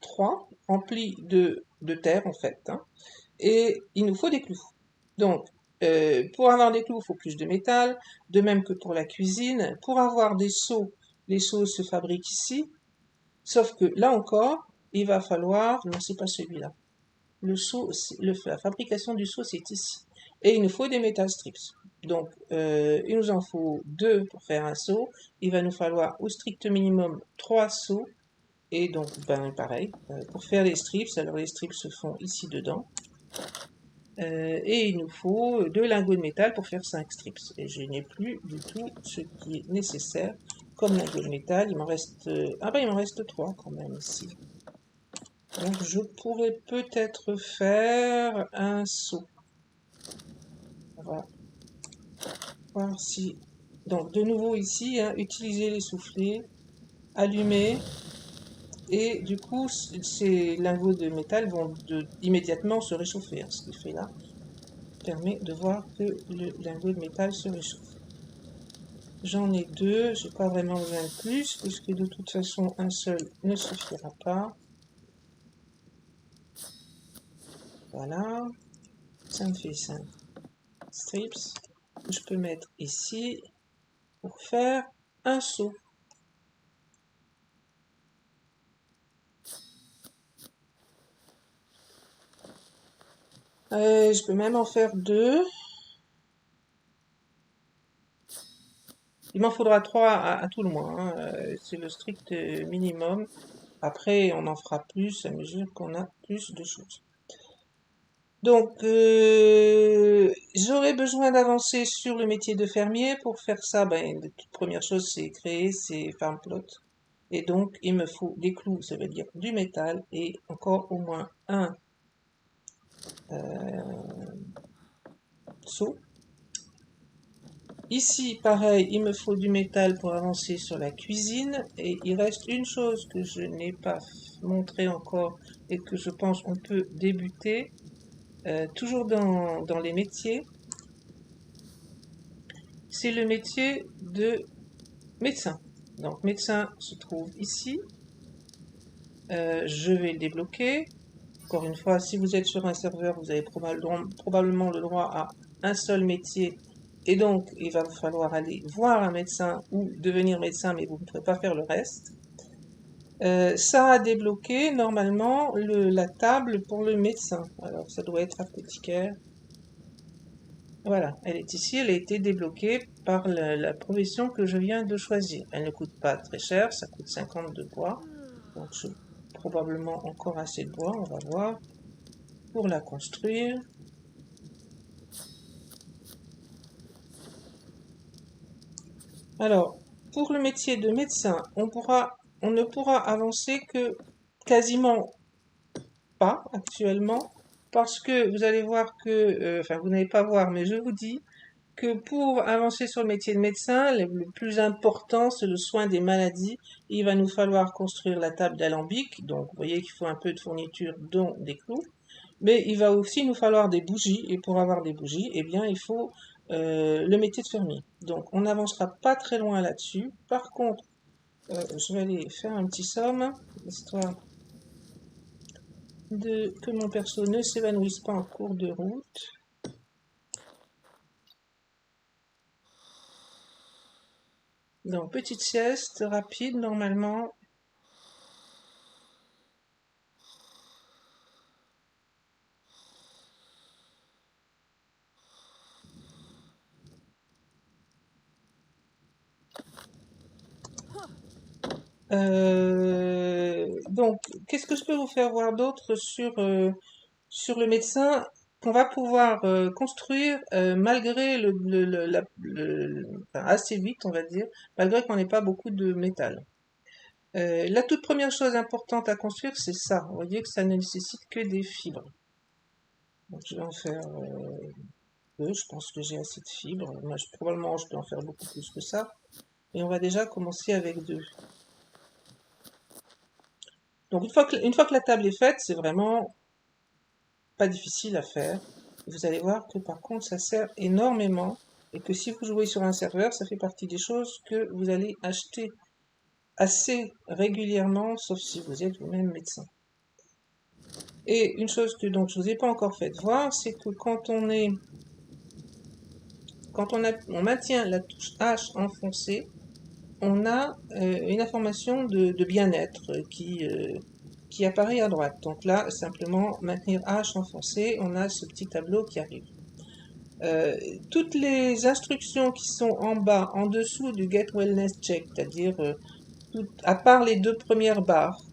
3, remplis de terre en fait, hein, et il nous faut des clous. Donc, pour avoir des clous, il faut plus de métal, de même que pour la cuisine. Pour avoir des seaux, les seaux se fabriquent ici, sauf que là encore, il va falloir, non c'est pas celui-là, le seau, la fabrication du seau c'est ici. Et il nous faut des metal strips. Donc, il nous en faut 2 pour faire un seau. Il va nous falloir au strict minimum 3 seaux. Et donc, ben pareil, pour faire les strips, alors les strips se font ici dedans. Et il nous faut 2 lingots de métal pour faire 5 strips. Et je n'ai plus du tout ce qui est nécessaire comme lingots de métal. Il m'en reste... il m'en reste 3 quand même ici. Donc je pourrais peut-être faire un seau. On va voir si... Donc de nouveau ici, hein, utiliser les soufflets, allumer, et du coup ces lingots de métal vont immédiatement se réchauffer, hein, ce qu'il fait là permet de voir que le lingot de métal se réchauffe. J'en ai 2, j'ai pas vraiment besoin de plus, puisque de toute façon un seul ne suffira pas. Voilà, ça me fait 5 strips que je peux mettre ici pour faire un seau. Je peux même en faire 2. Il m'en faudra 3 à tout le moins, hein. C'est le strict minimum. Après, on en fera plus à mesure qu'on a plus de choses. Donc, j'aurais besoin d'avancer sur le métier de fermier. Pour faire ça, ben, la toute première chose, c'est créer ces farm plots. Et donc, il me faut des clous, ça veut dire du métal, et encore au moins un seau. Ici, pareil, il me faut du métal pour avancer sur la cuisine. Et il reste une chose que je n'ai pas montré encore et que je pense qu'on peut débuter. Toujours dans les métiers, c'est le métier de médecin. Donc médecin se trouve ici. Je vais le débloquer. Encore une fois, si vous êtes sur un serveur, vous avez probablement le droit à un seul métier. Et donc, il va vous falloir aller voir un médecin ou devenir médecin, mais vous ne pourrez pas faire le reste. Ça a débloqué normalement la table pour le médecin. Alors, ça doit être apothicaire. Voilà, elle est ici, elle a été débloquée par la profession que je viens de choisir. Elle ne coûte pas très cher, ça coûte 50 de bois. Donc j'ai probablement encore assez de bois, on va voir, pour la construire. Alors, pour le métier de médecin, on ne pourra avancer que quasiment pas actuellement, parce que vous allez voir que, enfin vous n'allez pas voir, mais je vous dis, que pour avancer sur le métier de médecin, le plus important, c'est le soin des maladies. Il va nous falloir construire la table d'alambic. Donc, vous voyez qu'il faut un peu de fourniture, dont des clous. Mais il va aussi nous falloir des bougies. Et pour avoir des bougies, eh bien, il faut le métier de fermier. Donc, on n'avancera pas très loin là-dessus. Par contre, je vais aller faire un petit somme, histoire que mon perso ne s'évanouisse pas en cours de route. Donc, petite sieste rapide, normalement. Donc, qu'est-ce que je peux vous faire voir d'autre sur le médecin qu'on va pouvoir construire malgré enfin, assez vite, on va dire, malgré qu'on n'ait pas beaucoup de métal. La toute première chose importante à construire, c'est ça. Vous voyez que ça ne nécessite que des fibres. Donc, je vais en faire deux. Je pense que j'ai assez de fibres. Moi, probablement, je peux en faire beaucoup plus que ça. Et on va déjà commencer avec 2. Donc, une fois que la table est faite, c'est vraiment pas difficile à faire. Vous allez voir que par contre, ça sert énormément et que si vous jouez sur un serveur, ça fait partie des choses que vous allez acheter assez régulièrement, sauf si vous êtes vous-même médecin. Et une chose que donc je vous ai pas encore fait voir, c'est que quand on maintient la touche H enfoncée, on a une information de bien-être qui apparaît à droite. Donc là, simplement maintenir H enfoncé, on a ce petit tableau qui arrive. Toutes les instructions qui sont en bas, en dessous du Get Wellness Check, c'est-à-dire à part les 2 premières barres,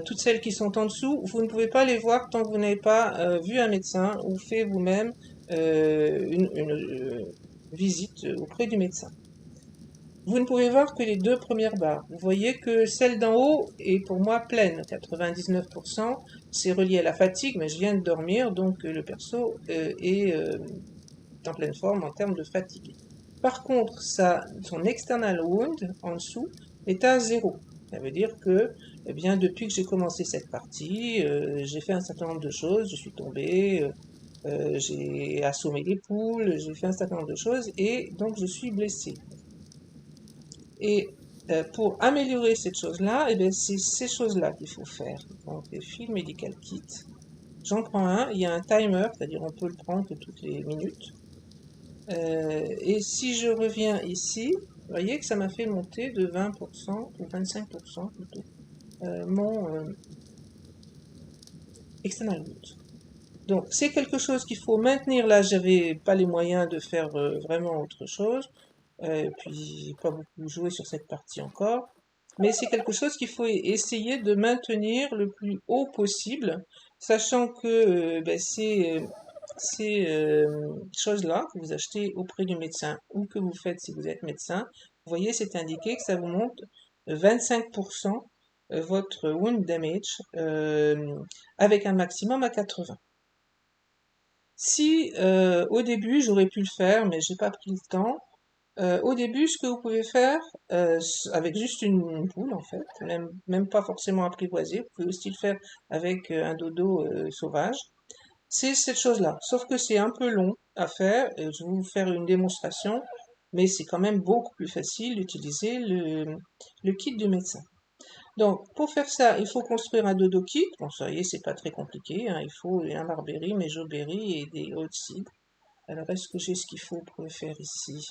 toutes celles qui sont en dessous, vous ne pouvez pas les voir tant que vous n'avez pas vu un médecin ou fait vous-même une visite auprès du médecin. Vous ne pouvez voir que les 2 premières barres. Vous voyez que celle d'en haut est pour moi pleine, 99%. C'est relié à la fatigue, mais je viens de dormir, donc le perso est en pleine forme en termes de fatigue. Par contre, son external wound en dessous est à 0. Ça veut dire que, eh bien, depuis que j'ai commencé cette partie, j'ai fait un certain nombre de choses. Je suis tombé, j'ai assommé des poules, j'ai fait un certain nombre de choses et donc je suis blessé. Et pour améliorer cette chose-là, eh bien, c'est ces choses-là qu'il faut faire. Donc, Field Medical Kit. J'en prends un, il y a un timer, c'est-à-dire on peut le prendre que toutes les minutes. Et si je reviens ici, vous voyez que ça m'a fait monter de 20% ou 25% plutôt mon external wound. Donc, c'est quelque chose qu'il faut maintenir. Là, j'avais pas les moyens de faire vraiment autre chose. Puis, j'ai pas beaucoup joué sur cette partie encore. Mais c'est quelque chose qu'il faut essayer de maintenir le plus haut possible, sachant que ces choses-là que vous achetez auprès du médecin ou que vous faites si vous êtes médecin, vous voyez, c'est indiqué que ça vous monte 25% votre wound damage avec un maximum à 80. Si au début j'aurais pu le faire, mais j'ai pas pris le temps, au début, ce que vous pouvez faire, avec juste une poule en fait, même pas forcément apprivoisée, vous pouvez aussi le faire avec un dodo sauvage, c'est cette chose-là. Sauf que c'est un peu long à faire, je vais vous faire une démonstration, mais c'est quand même beaucoup plus facile d'utiliser le kit du médecin. Donc, pour faire ça, il faut construire un dodo kit. Bon, ça y est, c'est pas très compliqué, hein. Il faut un barberry, mejoberry et des oat seeds. Alors, est-ce que j'ai ce qu'il faut pour le faire ici?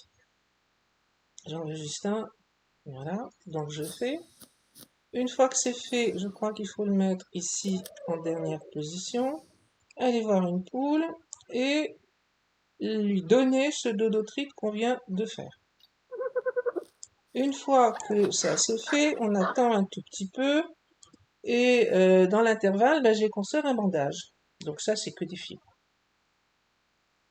J'enregistre un. Voilà, donc je fais. Une fois que c'est fait, je crois qu'il faut le mettre ici en dernière position. Aller voir une poule et lui donner ce dodo treat qu'on vient de faire. Une fois que ça c'est fait, on attend un tout petit peu et dans l'intervalle, j'ai construit un bandage. Donc ça, c'est que des fibres.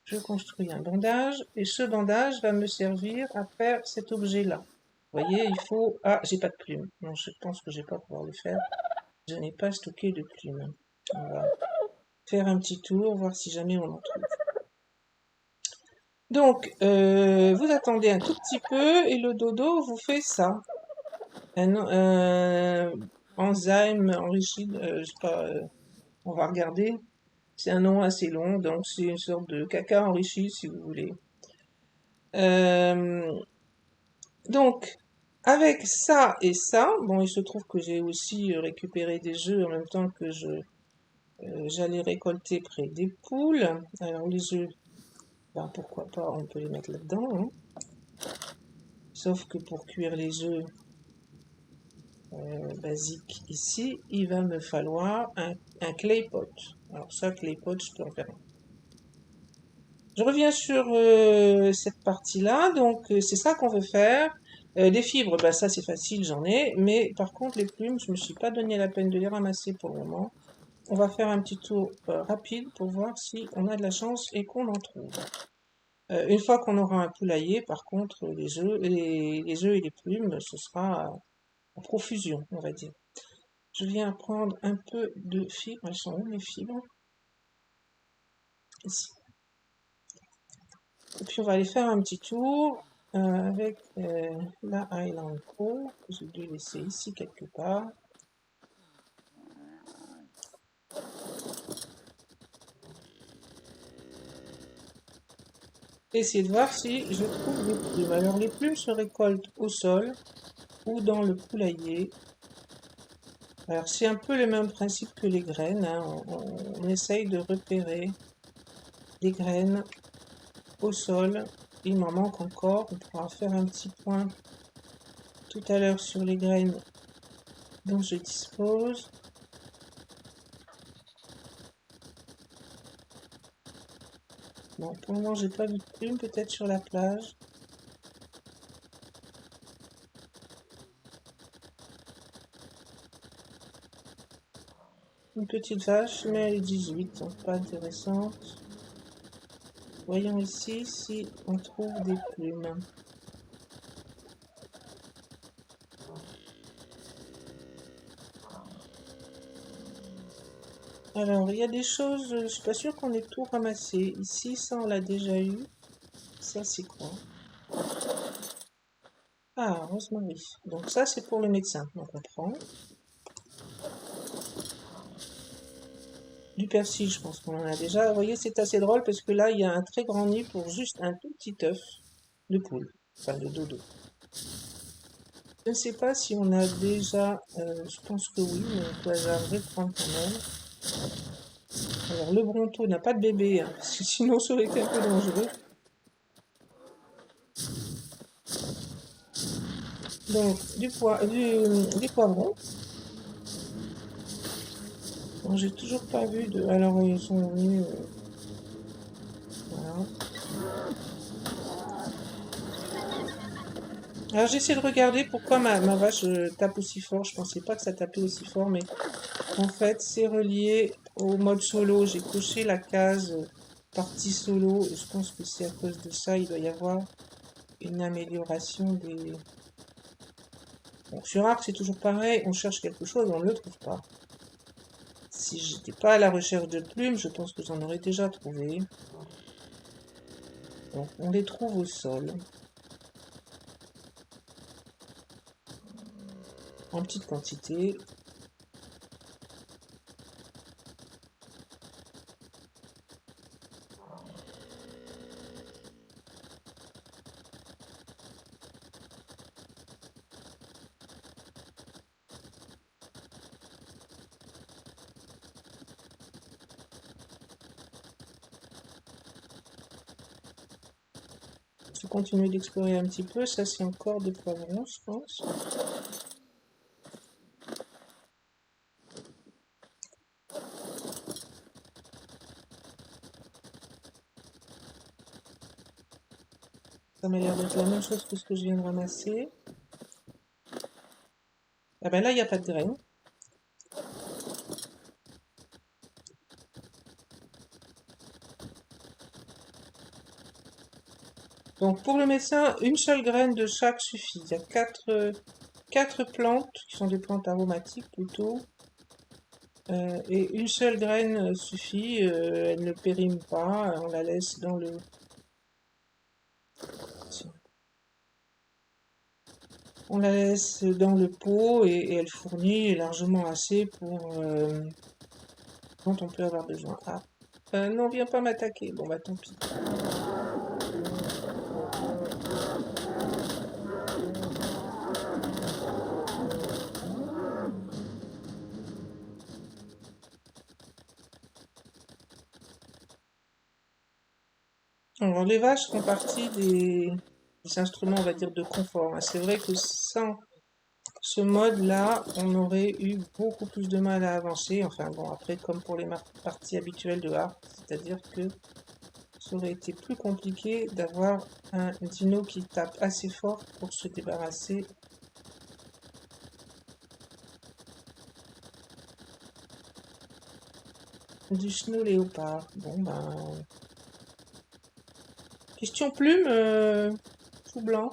Je construis un bandage et ce bandage va me servir à faire cet objet-là. Vous voyez, il faut... Ah, j'ai pas de plumes. Non, je pense que je vais pas pouvoir le faire. Je n'ai pas stocké de plumes. On va faire un petit tour, voir si jamais on en trouve. Donc, vous attendez un tout petit peu et le dodo vous fait ça. Un enzyme enrichi, je sais pas, on va regarder. C'est un nom assez long, donc c'est une sorte de caca enrichi si vous voulez. Donc, avec ça et ça, bon, il se trouve que j'ai aussi récupéré des œufs en même temps que j'allais récolter près des poules. Alors les œufs, ben, pourquoi pas, on peut les mettre là-dedans, hein. Sauf que pour cuire les œufs basiques ici, il va me falloir un clay pot. Alors ça, clay pot, je peux en faire un. Je reviens sur cette partie-là, donc c'est ça qu'on veut faire. Des fibres, bah ça c'est facile, j'en ai, mais par contre les plumes, je me suis pas donné la peine de les ramasser pour le moment. On va faire un petit tour rapide pour voir si on a de la chance et qu'on en trouve. Une fois qu'on aura un poulailler, par contre, les œufs et les plumes, ce sera en profusion, on va dire. Je viens prendre un peu de fibres. Elles sont où les fibres? Ici. Et puis on va aller faire un petit tour avec la Highland Coal, que j'ai dû laisser ici quelque part. Essayer de voir si je trouve des plumes. Alors les plumes se récoltent au sol ou dans le poulailler. Alors c'est un peu le même principe que les graines, hein. On essaye de repérer les graines au sol. Il m'en manque encore. On pourra faire un petit point tout à l'heure sur les graines dont je dispose. Bon, pour le moment, j'ai pas vu de plumes, peut-être sur la plage. Une petite vache, mais elle est 18, donc pas intéressante. Voyons ici si on trouve des plumes. Alors, il y a des choses, je suis pas sûre qu'on ait tout ramassé. Ici, ça, on l'a déjà eu. Ça, c'est quoi? Ah, rosemary. Donc ça, c'est pour le médecin. Donc on prend. Du persil, je pense qu'on en a déjà. Vous voyez, c'est assez drôle parce que là, il y a un très grand nid pour juste un tout petit œuf de poule. Enfin, de dodo. Je ne sais pas si on a déjà... je pense que oui, mais on peut prendre quand même. Alors, le bronto n'a pas de bébé, hein, parce que sinon ça aurait été un peu dangereux. Donc, du poivron. Bon, j'ai toujours pas vu de... Alors, ils sont venus... voilà. Alors, j'essaie de regarder pourquoi ma vache tape aussi fort. Je pensais pas que ça tapait aussi fort, mais en fait, c'est relié au mode solo. J'ai coché la case partie solo, et je pense que c'est à cause de ça, il doit y avoir une amélioration des... Bon, sur Arc, c'est toujours pareil, on cherche quelque chose, on ne le trouve pas. Si j'étais pas à la recherche de plumes, je pense que j'en aurais déjà trouvé. Donc, on les trouve au sol, en petite quantité. Je continue d'explorer un petit peu. Ça, c'est encore des poivrons, je pense. Ça m'a l'air d'être la même chose que ce que je viens de ramasser. Ah ben là, il n'y a pas de graines. Donc pour le médecin, une seule graine de chaque suffit. Il y a quatre plantes, qui sont des plantes aromatiques plutôt. Et une seule graine suffit, elle ne périme pas, on la laisse dans le... On la laisse dans le pot et elle fournit largement assez pour quand on peut avoir besoin. Ah, non, viens pas m'attaquer. Bon bah tant pis. Alors les vaches font partie des instruments, on va dire, de confort, hein. C'est vrai que sans ce mode-là, on aurait eu beaucoup plus de mal à avancer. Enfin bon, après, comme pour les parties habituelles de Ark, c'est-à-dire que ça aurait été plus compliqué d'avoir un dino qui tape assez fort pour se débarrasser du snow léopard. Bon ben... Question plume, tout blanc.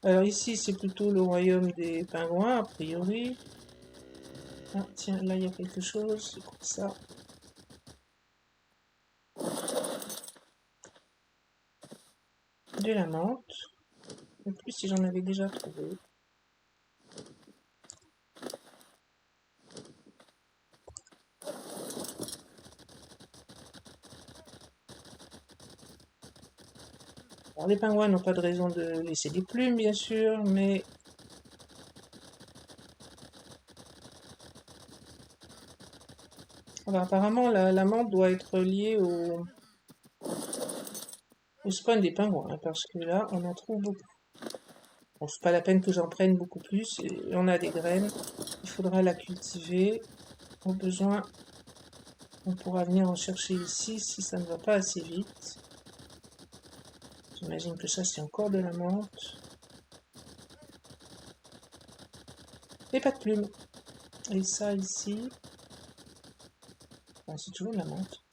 Alors ici, c'est plutôt le royaume des pingouins, a priori. Ah, tiens, là, il y a quelque chose, c'est pour ça. De la menthe. En plus, si j'en avais déjà trouvé. Alors, les pingouins n'ont pas de raison de laisser des plumes, bien sûr, mais... Alors, apparemment, la menthe doit être liée au spawn des pingouins, hein, parce que là, on en trouve beaucoup. Bon, c'est pas la peine que j'en prenne beaucoup plus. Et on a des graines. Il faudra la cultiver. Au besoin, on pourra venir en chercher ici si ça ne va pas assez vite. J'imagine que ça, c'est encore de la menthe. Et pas de plumes. Et ça, ici, ben, c'est toujours de la menthe.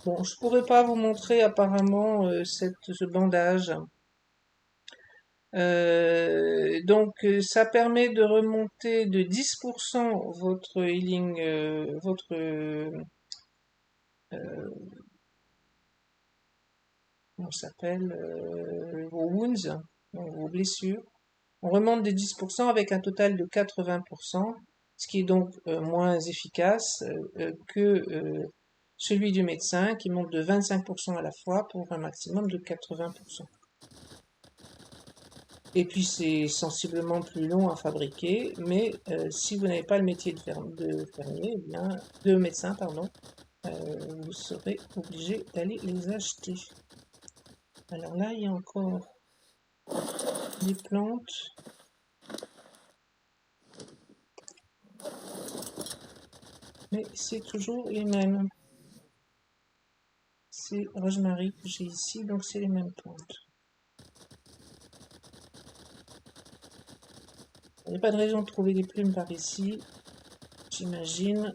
Bon, je pourrais pas vous montrer apparemment ce bandage. Ça permet de remonter de 10% votre healing, comment ça s'appelle, vos wounds, donc vos blessures. On remonte de 10% avec un total de 80%, ce qui est donc moins efficace que celui du médecin qui monte de 25% à la fois pour un maximum de 80%. Et puis c'est sensiblement plus long à fabriquer, mais si vous n'avez pas le métier de fermier, eh bien, de médecin, pardon, vous serez obligé d'aller les acheter. Alors là, il y a encore des plantes. Mais c'est toujours les mêmes. C'est rosemary que j'ai ici, donc c'est les mêmes plantes. Il n'y a pas de raison de trouver des plumes par ici, j'imagine.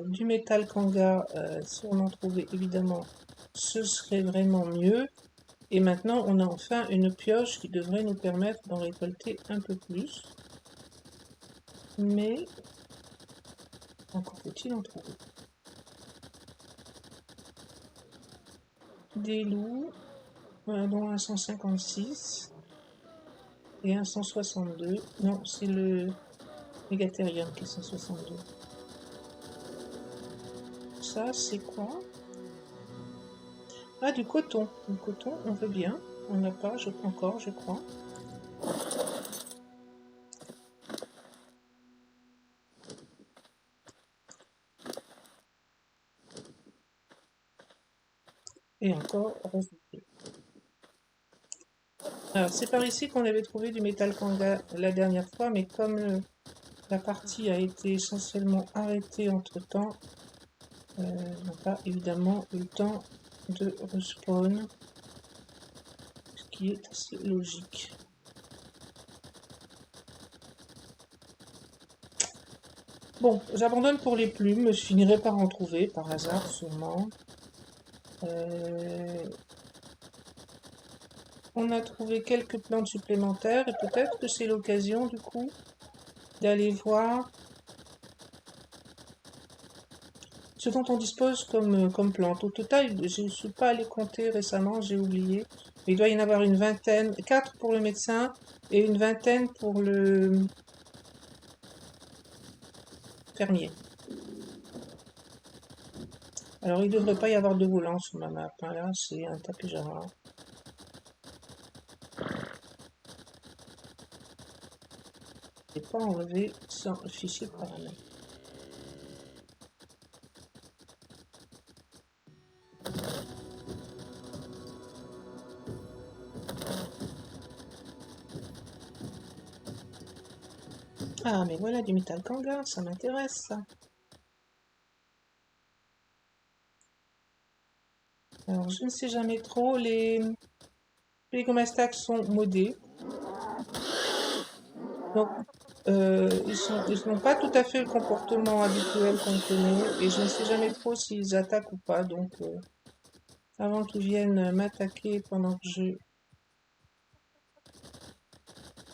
Du métal kanga, si on en trouvait évidemment, ce serait vraiment mieux. Et maintenant, on a enfin une pioche qui devrait nous permettre d'en récolter un peu plus. Mais, encore faut-il en trouver. Des loups, dont un 156 et un 162. Non, c'est le Megatherium qui est 162. Ça, c'est quoi? Ah, du coton. Du coton, on veut bien. On n'a pas encore, je crois. Et encore, alors, c'est par ici qu'on avait trouvé du métal kanga la dernière fois, mais comme la partie a été essentiellement arrêtée entre-temps, on n'a pas évidemment eu le temps de respawn, ce qui est assez logique. Bon, j'abandonne pour les plumes, je finirai par en trouver, par hasard sûrement. On a trouvé quelques plantes supplémentaires, et peut-être que c'est l'occasion du coup d'aller voir ce dont on dispose comme plante. Au total, je ne suis pas allé compter récemment, j'ai oublié. Mais il doit y en avoir une vingtaine, 4 pour le médecin et une vingtaine pour le fermier. Alors il ne devrait pas y avoir de volant sur ma map, hein. Là c'est un tapijara. Je n'ai pas enlevé sans fichier de paramètres. Ah, mais voilà du métal kanga, ça m'intéresse ça. Alors, je ne sais jamais trop, les Gomastax sont modés. Donc, ils n'ont pas tout à fait le comportement habituel qu'on connaît, et je ne sais jamais trop s'ils attaquent ou pas. Donc, avant qu'ils viennent m'attaquer pendant que je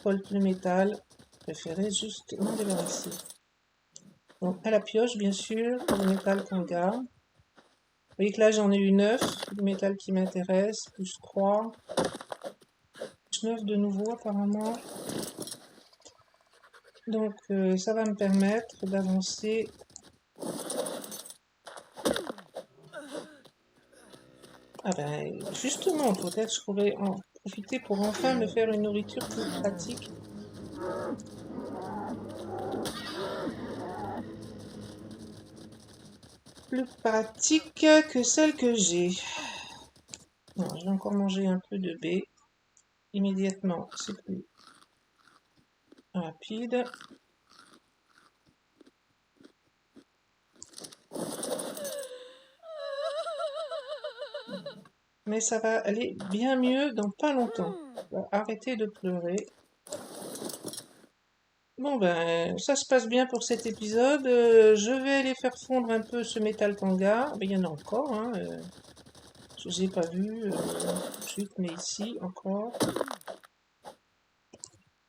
colte le métal, je préférais juste m'en débarrasser. Donc, à la pioche, bien sûr, pour le métal kanga. Vous voyez que là, j'en ai eu 9, le métal qui m'intéresse, plus 3. 9 de nouveau, apparemment. Donc, ça va me permettre d'avancer. Ah ben, justement, peut-être je pourrais en profiter pour enfin me faire une nourriture plus pratique. Plus pratique que celle que j'ai. Non, je vais encore manger un peu de baie. Immédiatement, c'est plus rapide. Mais ça va aller bien mieux dans pas longtemps. Arrêtez de pleurer. Bon ben, ça se passe bien pour cet épisode. Je vais aller faire fondre un peu ce métal kanga. Ben, il y en a encore, hein. Je les ai pas vus tout de suite, mais ici encore.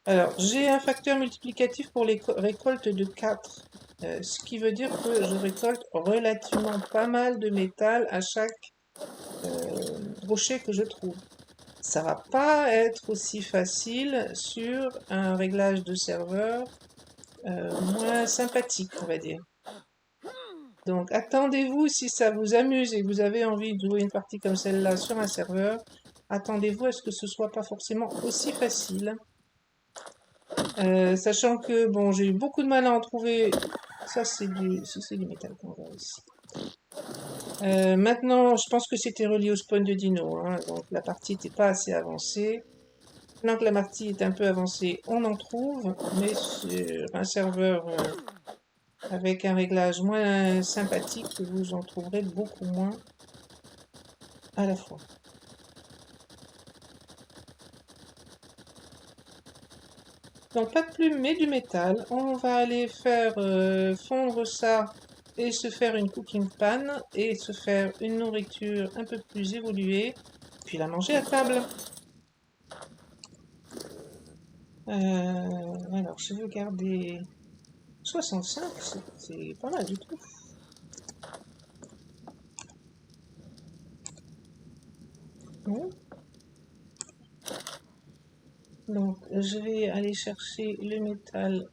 Alors, j'ai un facteur multiplicatif pour les récoltes de 4. Ce qui veut dire que je récolte relativement pas mal de métal à chaque rocher que je trouve. Ça va pas être aussi facile sur un réglage de serveur moins sympathique, on va dire. Donc attendez-vous, si ça vous amuse et que vous avez envie de jouer une partie comme celle-là sur un serveur, attendez-vous à ce que ce soit pas forcément aussi facile. Sachant que bon, j'ai eu beaucoup de mal à en trouver Ça, c'est du métal qu'on voit ici. Maintenant, je pense que c'était relié au spawn de dino, hein, donc la partie n'était pas assez avancée. Maintenant que la partie est un peu avancée, on en trouve, mais sur un serveur avec un réglage moins sympathique, vous en trouverez beaucoup moins à la fois. Donc pas de plume mais du métal. On va aller faire fondre ça et se faire une cooking pan et se faire une nourriture un peu plus évoluée, puis la manger à table. Alors je vais garder 65, c'est pas mal du tout. Bon. Donc je vais aller chercher le métal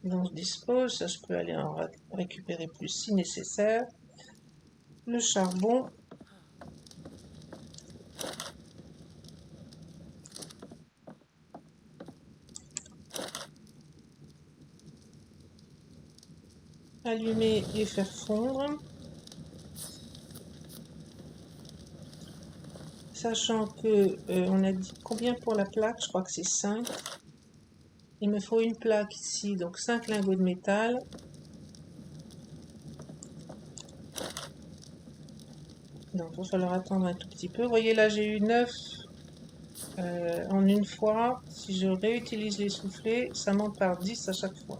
dont je dispose, ça je peux aller en récupérer plus si nécessaire. Le charbon. Allumer et faire fondre. Sachant que on a dit combien pour la plaque, je crois que c'est 5. Il me faut une plaque ici, donc 5 lingots de métal. Donc il va falloir attendre un tout petit peu. Vous voyez là j'ai eu 9 en une fois. Si je réutilise les soufflets, ça monte par 10 à chaque fois.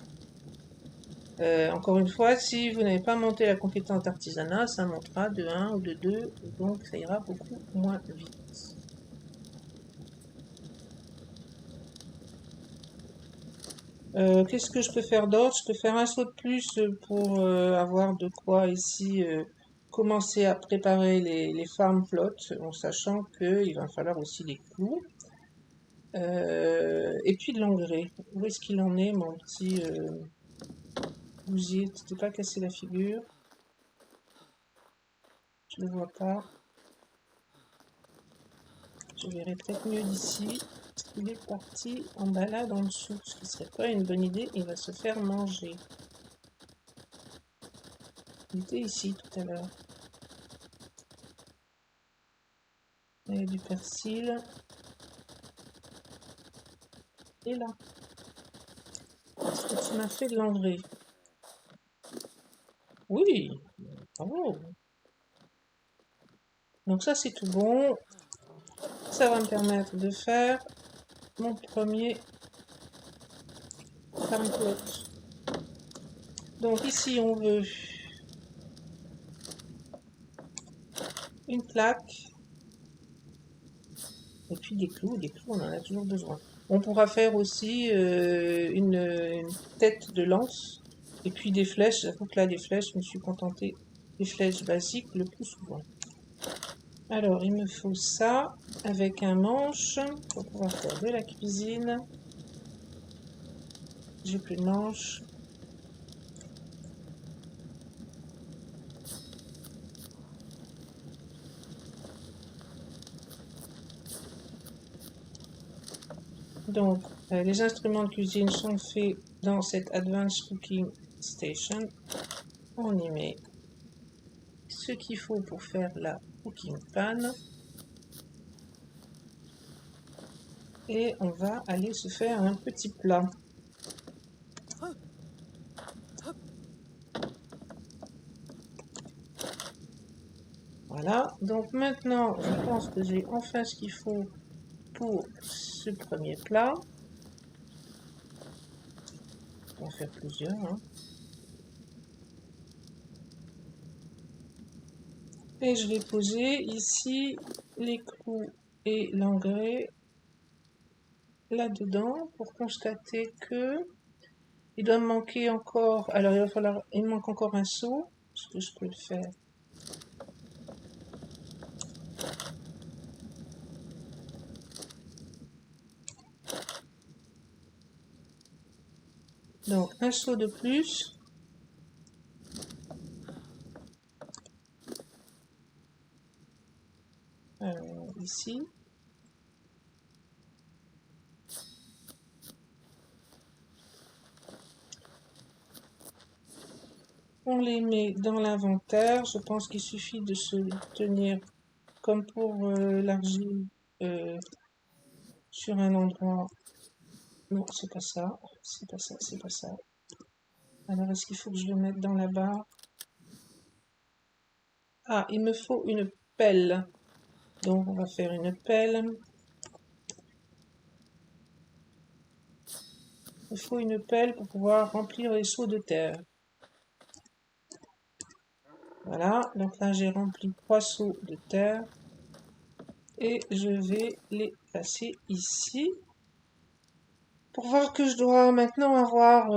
Encore une fois, si vous n'avez pas monté la compétence d'artisanat, ça montera de 1 ou de 2, donc ça ira beaucoup moins vite. Qu'est-ce que je peux faire d'autre? Je peux faire un saut de plus pour avoir de quoi ici commencer à préparer les farm plots, en sachant qu'il va falloir aussi des clous. Et puis de l'engrais. Où est-ce qu'il en est, mon petit bousier? Tu t'es pas cassé la figure? Je le vois pas. Je verrai peut-être mieux d'ici. Il est parti en balade en dessous, ce qui serait pas une bonne idée. Il va se faire manger. Il était ici tout à l'heure. Il y a du persil. Et là, est-ce que tu m'as fait de l'engrais? Oui, bravo. Donc ça c'est tout bon. Ça va me permettre de faire mon premier farm plot. Donc ici on veut une plaque et puis des clous. Des clous on en a toujours besoin. On pourra faire aussi une tête de lance et puis des flèches. J'avoue que là les flèches, je me suis contentée des flèches basiques le plus souvent. Alors il me faut ça avec un manche pour pouvoir faire de la cuisine. J'ai plus de manche. Donc, les instruments de cuisine sont faits dans cette Advanced Cooking Station. On y met ce qu'il faut pour faire la cooking pan. Et on va aller se faire un petit plat. Voilà, donc maintenant je pense que j'ai enfin ce qu'il faut pour ce premier plat. On va en faire plusieurs. Hein. Et je vais poser ici les clous et l'engrais là-dedans pour constater que il doit me manquer encore. Alors il me manque encore un seau. Est-ce que je peux le faire? Donc un seau de plus. Ici. les met dans l'inventaire, je pense qu'il suffit de se tenir comme pour l'argile sur un endroit. Non, c'est pas ça, c'est pas ça, c'est pas ça. Alors, est-ce qu'il faut que je le mette dans la barre? Ah, il me faut une pelle. Donc, on va faire une pelle. Il faut une pelle pour pouvoir remplir les seaux de terre. Voilà, donc là j'ai rempli 3 seaux de terre. Et je vais les placer ici. Pour voir que je dois maintenant avoir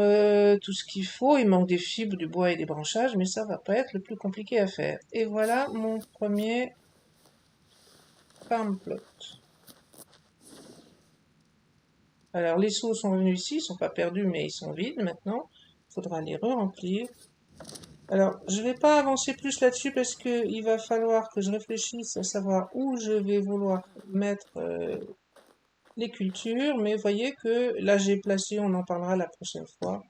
tout ce qu'il faut. Il manque des fibres, du bois et des branchages, mais ça va pas être le plus compliqué à faire. Et voilà mon premier farm plot. Alors les seaux sont venus ici, ils sont pas perdus mais ils sont vides maintenant. Il faudra les re-remplir. Alors je vais pas avancer plus là-dessus parce que il va falloir que je réfléchisse à savoir où je vais vouloir mettre les cultures. Mais voyez que là j'ai placé, on en parlera la prochaine fois.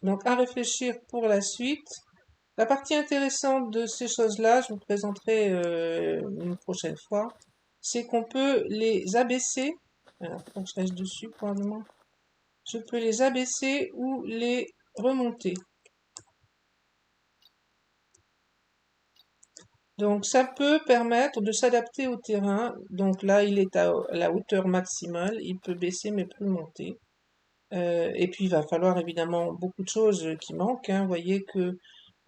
Donc à réfléchir pour la suite. La partie intéressante de ces choses-là, je vous présenterai une prochaine fois, c'est qu'on peut les abaisser. Alors, faut que je reste dessus probablement. Je peux les abaisser ou les remonter. Donc ça peut permettre de s'adapter au terrain. Donc là, il est à la hauteur maximale. Il peut baisser mais plus monter. Et puis il va falloir évidemment beaucoup de choses qui manquent, hein. Vous voyez que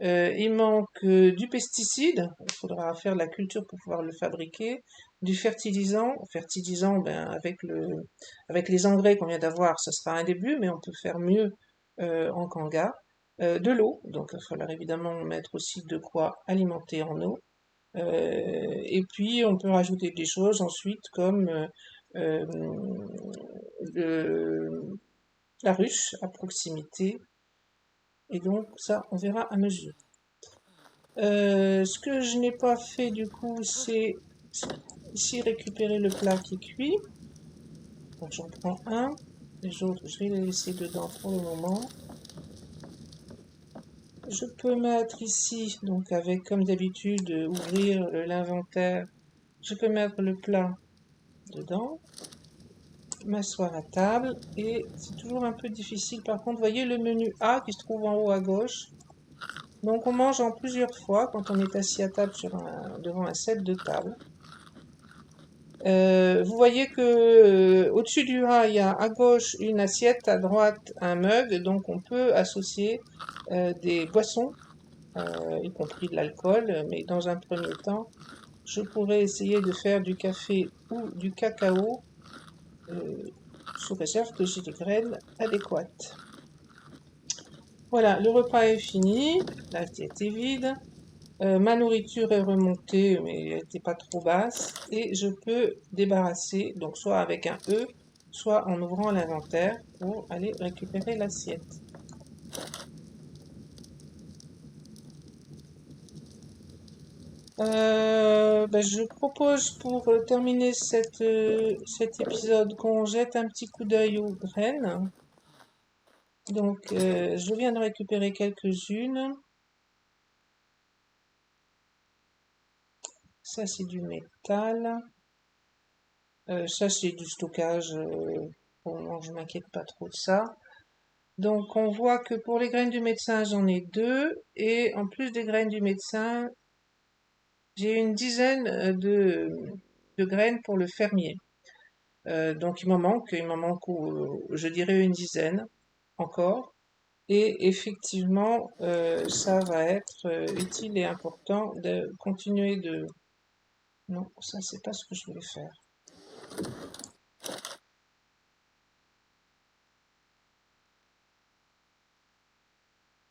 il manque du pesticide, il faudra faire de la culture pour pouvoir le fabriquer, du fertilisant, ben, avec les engrais qu'on vient d'avoir, ça sera un début, mais on peut faire mieux en Kanga, de l'eau, donc il va falloir évidemment mettre aussi de quoi alimenter en eau, et puis on peut rajouter des choses ensuite comme euh, le- la ruche à proximité, et donc ça on verra à mesure. Ce que je n'ai pas fait du coup, c'est ici récupérer le plat qui est cuit. Donc j'en prends un. Les autres, je vais les laisser dedans pour le moment. Je peux mettre ici, donc avec comme d'habitude, ouvrir l'inventaire. Je peux mettre le plat dedans, m'asseoir à table. Et c'est toujours un peu difficile. Par contre, vous voyez le menu A qui se trouve en haut à gauche. Donc on mange en plusieurs fois quand on est assis à table devant un set de table. Vous voyez que au-dessus du A, il y a à gauche une assiette, à droite un mug, donc on peut associer des boissons, y compris de l'alcool, mais dans un premier temps, je pourrais essayer de faire du café ou du cacao, sous réserve que j'ai des graines adéquates. Voilà, le repas est fini, l'assiette est vide. Ma nourriture est remontée, mais elle n'était pas trop basse. Et je peux débarrasser, donc soit avec un E, soit en ouvrant l'inventaire pour aller récupérer l'assiette. Ben, je propose pour terminer cet épisode qu'on jette un petit coup d'œil aux graines. Donc, je viens de récupérer quelques-unes. Ça, c'est du métal. Ça, c'est du stockage. Bon, je m'inquiète pas trop de ça. Donc, on voit que pour les graines du médecin, j'en ai 2. Et en plus des graines du médecin, j'ai une dizaine de graines pour le fermier. Donc, il m'en manque, je dirais, une dizaine encore. Et effectivement, ça va être utile et important de continuer de... Non, ça, c'est pas ce que je voulais faire.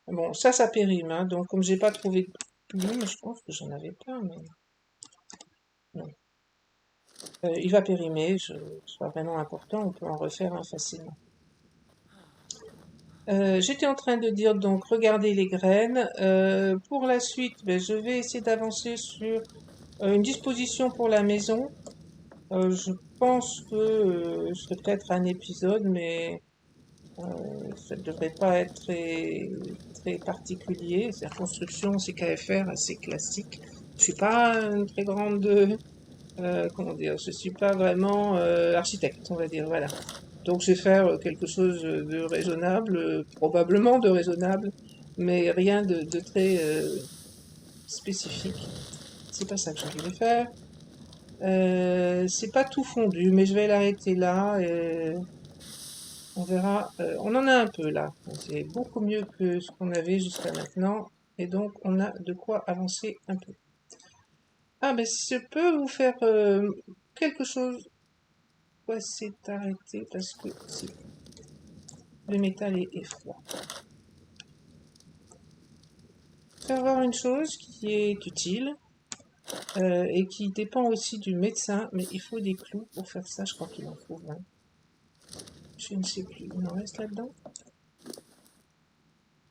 Bon, ça périme, hein. Donc, comme j'ai pas trouvé de plume, je pense que j'en avais plein, mais non. Il va périmer, c'est pas vraiment important, on peut en refaire un facilement. J'étais en train de dire donc regardez les graines. Pour la suite, ben, je vais essayer d'avancer sur une disposition pour la maison. Je pense que ce serait peut-être un épisode, mais Ça ne devrait pas être très particulier. La construction, c'est KFR assez classique. Je suis pas une très grande, comment dire, je suis pas vraiment architecte, on va dire, voilà. Donc je vais faire quelque chose de raisonnable, probablement de raisonnable, mais rien de très spécifique. C'est pas ça que j'ai envie de faire. C'est pas tout fondu, mais je vais l'arrêter là. On verra. On en a un peu là. C'est beaucoup mieux que ce qu'on avait jusqu'à maintenant. Et donc, on a de quoi avancer un peu. Ah, mais je peux vous faire quelque chose. Pourquoi c'est arrêté? Parce que le métal est froid. Je vais voir une chose qui est utile et qui dépend aussi du médecin. Mais il faut des clous pour faire ça. Je crois qu'il en faut 20. Je ne sais plus. Il en reste là-dedans?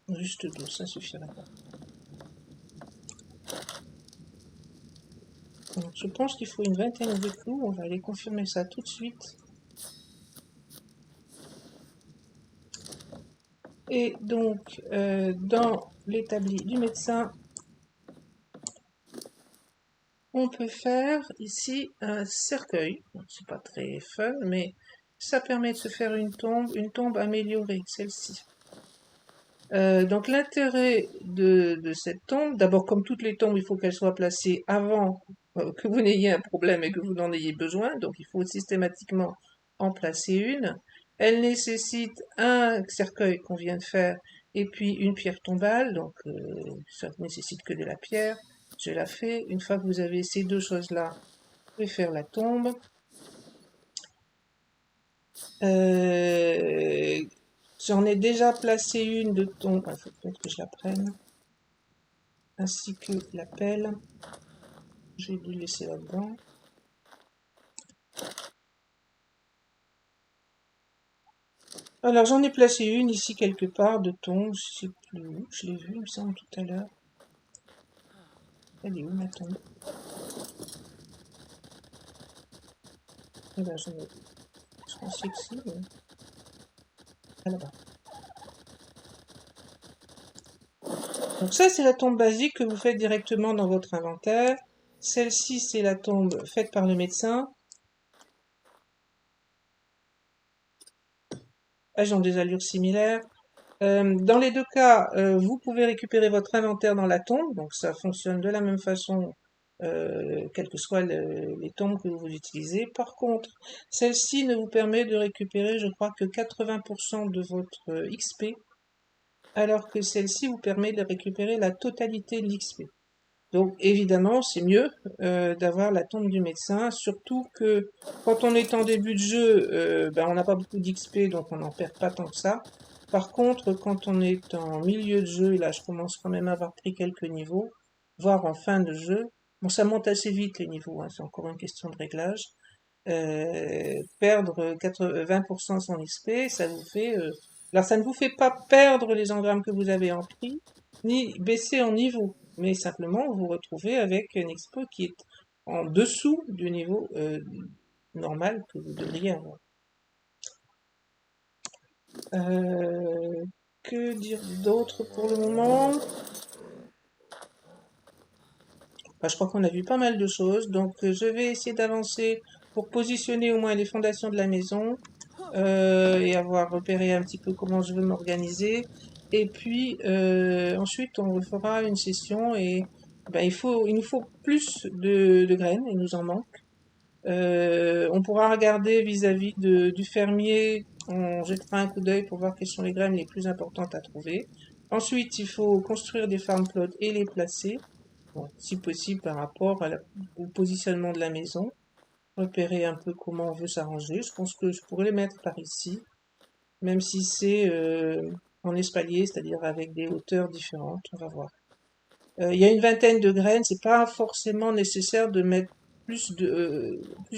Juste 12, ça suffira pas. Donc, je pense qu'il faut une vingtaine de clous. On va aller confirmer ça tout de suite. Et donc, dans l'établi du médecin, on peut faire ici un cercueil. C'est pas très fun, mais ça permet de se faire une tombe améliorée, celle-ci. Donc l'intérêt de cette tombe, d'abord comme toutes les tombes, il faut qu'elle soit placée avant que vous n'ayez un problème et que vous n'en ayez besoin, donc il faut systématiquement en placer une. Elle nécessite un cercueil qu'on vient de faire et puis une pierre tombale, donc ça ne nécessite que de la pierre. Je la fais. Une fois que vous avez ces deux choses-là, vous pouvez faire la tombe. Euh, J'en ai déjà placé une de tombe, il faut peut-être que je la prenne, ainsi que la pelle. J'ai dû laisser là-dedans. Alors j'en ai placé une ici quelque part de tombe, je sais plus où, je l'ai vue il me semble tout à l'heure. Elle est où ma tombe? Eh ben je pensais que si, mais... Ah, là-bas. Donc ça c'est la tombe basique que vous faites directement dans votre inventaire. Celle-ci c'est la tombe faite par le médecin. Elles ont des allures similaires. Dans les deux cas, vous pouvez récupérer votre inventaire dans la tombe, donc ça fonctionne de la même façon, quelles que soient les tombes que vous utilisez. Par contre, celle-ci ne vous permet de récupérer, je crois, que 80% de votre XP, alors que celle-ci vous permet de récupérer la totalité de l'XP. Donc évidemment, c'est mieux d'avoir la tombe du médecin, surtout que quand on est en début de jeu, ben, on n'a pas beaucoup d'XP, donc on n'en perd pas tant que ça. Par contre, quand on est en milieu de jeu, et là je commence quand même à avoir pris quelques niveaux, voire en fin de jeu, bon ça monte assez vite les niveaux, hein, c'est encore une question de réglage, perdre 20% son XP, ça vous fait... alors ça ne vous fait pas perdre les engrammes que vous avez en prix, ni baisser en niveau, mais simplement vous retrouvez avec un XP qui est en dessous du niveau normal que vous devriez avoir. Euh, que dire d'autre pour le moment? Bah, je crois qu'on a vu pas mal de choses, donc je vais essayer d'avancer pour positionner au moins les fondations de la maison et avoir repéré un petit peu comment je veux m'organiser. Et puis ensuite on fera une session et ben, il nous faut plus de graines, il nous en manque. On pourra regarder vis-à-vis du fermier, on jettera un coup d'œil pour voir quelles sont les graines les plus importantes à trouver. Ensuite, il faut construire des farm plots et les placer, bon, si possible par rapport au positionnement de la maison. Repérer un peu comment on veut s'arranger. Je pense que je pourrais les mettre par ici, même si c'est en espalier, c'est-à-dire avec des hauteurs différentes. On va voir. Il y a une vingtaine de graines, c'est pas forcément nécessaire de mettre plus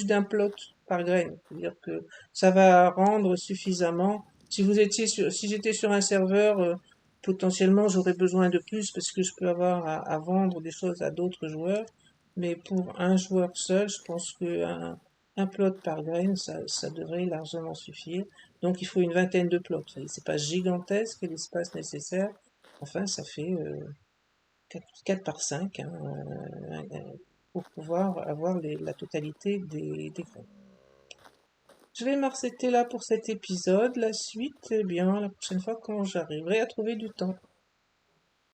d'un plot par graine. C'est-à-dire que ça va rendre suffisamment. Si j'étais sur un serveur, potentiellement j'aurais besoin de plus parce que je peux avoir à vendre des choses à d'autres joueurs. Mais pour un joueur seul, je pense que un plot par graine, ça devrait largement suffire. Donc il faut une vingtaine de plots. C'est pas gigantesque l'espace nécessaire. Enfin, ça fait 4 par 5 hein, pour pouvoir avoir la totalité des graines. Je vais m'arrêter là pour cet épisode. La suite, eh bien, la prochaine fois quand j'arriverai à trouver du temps.